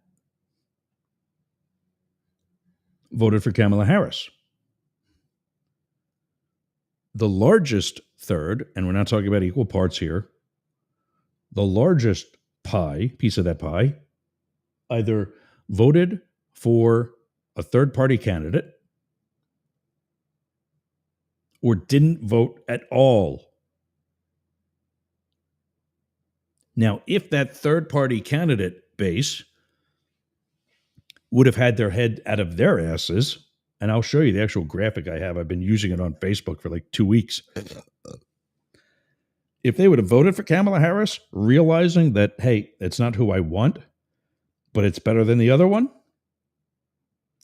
voted for Kamala Harris. The largest third, and we're not talking about equal parts here, the largest piece of that pie, either voted for a third-party candidate or didn't vote at all. Now, if that third-party candidate base would have had their head out of their asses, and I'll show you the actual graphic I have. I've been using it on Facebook for like 2 weeks. If they would have voted for Kamala Harris, realizing that, hey, it's not who I want, but it's better than the other one,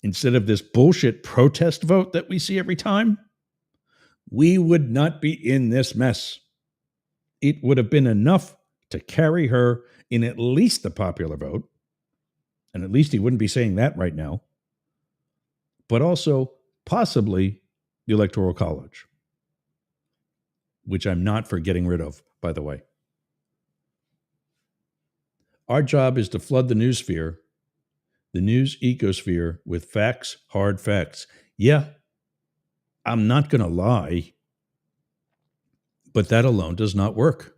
instead of this bullshit protest vote that we see every time, we would not be in this mess. It would have been enough to carry her in at least the popular vote, and at least he wouldn't be saying that right now, but also possibly the Electoral College, which I'm not for getting rid of, by the way. Our job is to flood the news sphere, the news ecosphere, with facts, hard facts. Yeah, I'm not going to lie, but that alone does not work.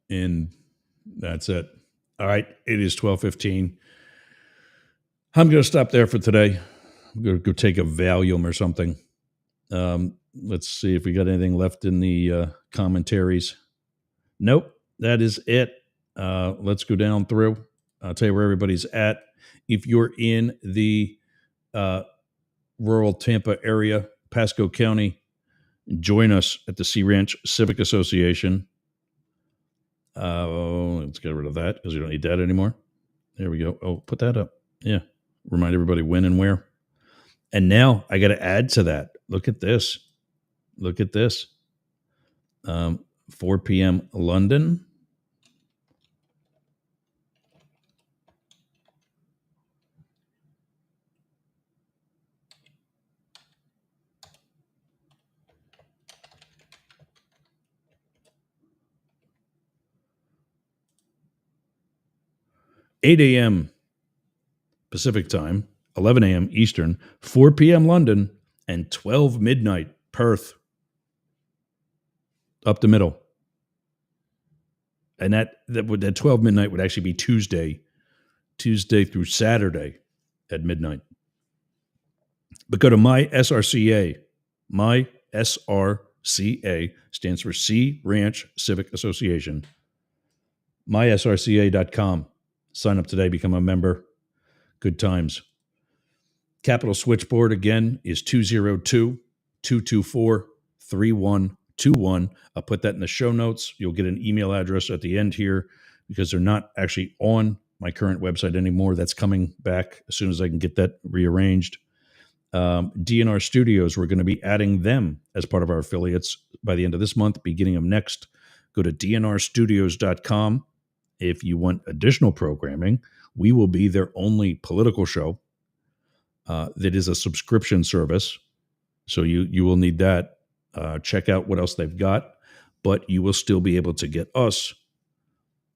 And that's it. All right, it is 12:15. I'm going to stop there for today. I'm going to go take a Valium or something. Let's see if we got anything left in the commentaries. Nope, that is it. Let's go down through. I'll tell you where everybody's at. If you're in the rural Tampa area, Pasco County, join us at the Sea Ranch Civic Association. Let's get rid of that because we don't need that anymore. There we go. Oh, put that up. Yeah. Remind everybody when and where. And now I got to add to that. Look at this. Look at this. 4 p.m. London. $8 a.m. Pacific time, 11 a.m. Eastern, 4 p.m. London, and 12 midnight Perth. Up the middle. And that 12 midnight would actually be Tuesday through Saturday at midnight. But go to my SRCA. My SRCA stands for Sea Ranch Civic Association. MySRCA.com. Sign up today, become a member. Good times. Capital Switchboard, again, is 202-224-3121. I'll put that in the show notes. You'll get an email address at the end here because they're not actually on my current website anymore. That's coming back as soon as I can get that rearranged. DNR Studios, we're going to be adding them as part of our affiliates by the end of this month, beginning of next. Go to dnrstudios.com. If you want additional programming, we will be their only political show that is a subscription service. So you will need that. Check out what else they've got, but you will still be able to get us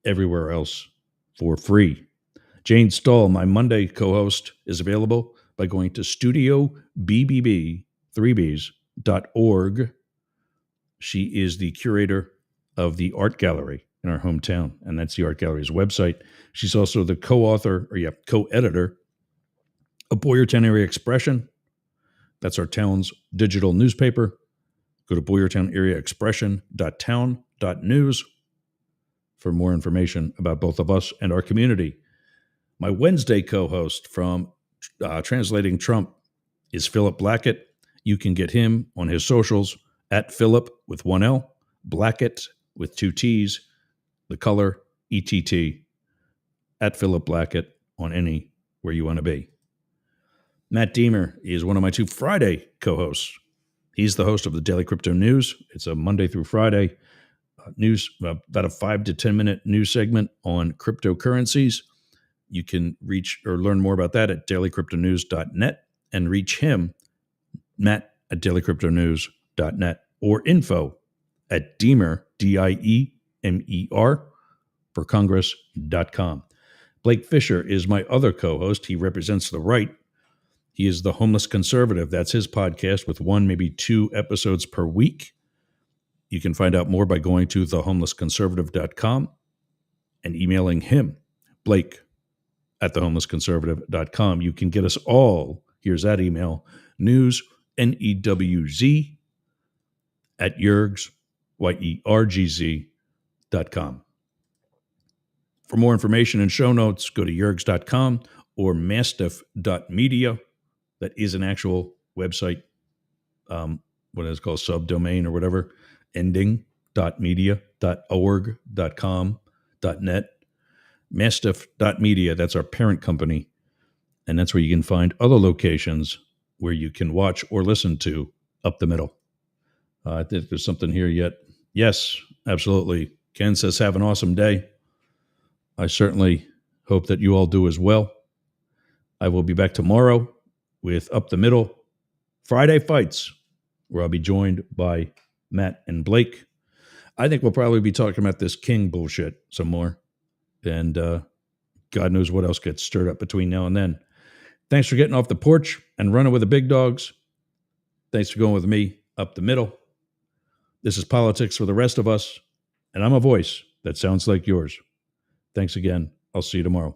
everywhere else for free. Jane Stahl, my Monday co-host, is available by going to studiobbb3bs.org. She is the curator of the art gallery in our hometown, and that's the art gallery's website. She's also the co-editor of Boyertown Area Expression. That's our town's digital newspaper. Go to boyertownareaexpression.town.news for more information about both of us and our community. My Wednesday co-host from Translating Trump is Philip Blackett. You can get him on his socials at Philip with one L, Blackett with two T's, the color ETT, at Philip Blackett on any where you want to be. Matt Deemer is one of my two Friday co-hosts. He's the host of the Daily Crypto News. It's a Monday through Friday news, about a 5 to 10 minute news segment on cryptocurrencies. You can reach or learn more about that at dailycryptonews.net and reach him, Matt, at dailycryptonews.net or info at Deemer, DIEMER, for Congress.com. Blake Fisher is my other co-host. He represents the right. He is the Homeless Conservative. That's his podcast with 1, maybe 2 episodes per week. You can find out more by going to thehomelessconservative.com and emailing him, Blake, at thehomelessconservative.com. You can get us all, here's that email, news, NEWZ, at Yergz, YERGZ.com. For more information and show notes, go to yergz.com or mastiff.media. That is an actual website, what is it called, subdomain or whatever, ending.media.org.com.net. Mastiff.media, that's our parent company. And that's where you can find other locations where you can watch or listen to Up the Middle. I think there's something here yet. Yes, absolutely. Ken says, have an awesome day. I certainly hope that you all do as well. I will be back tomorrow with Up the Middle Friday Fights, where I'll be joined by Matt and Blake. I think we'll probably be talking about this King bullshit some more. And God knows what else gets stirred up between now and then. Thanks for getting off the porch and running with the big dogs. Thanks for going with me up the middle. This is Politics for the Rest of Us, and I'm a voice that sounds like yours. Thanks again. I'll see you tomorrow.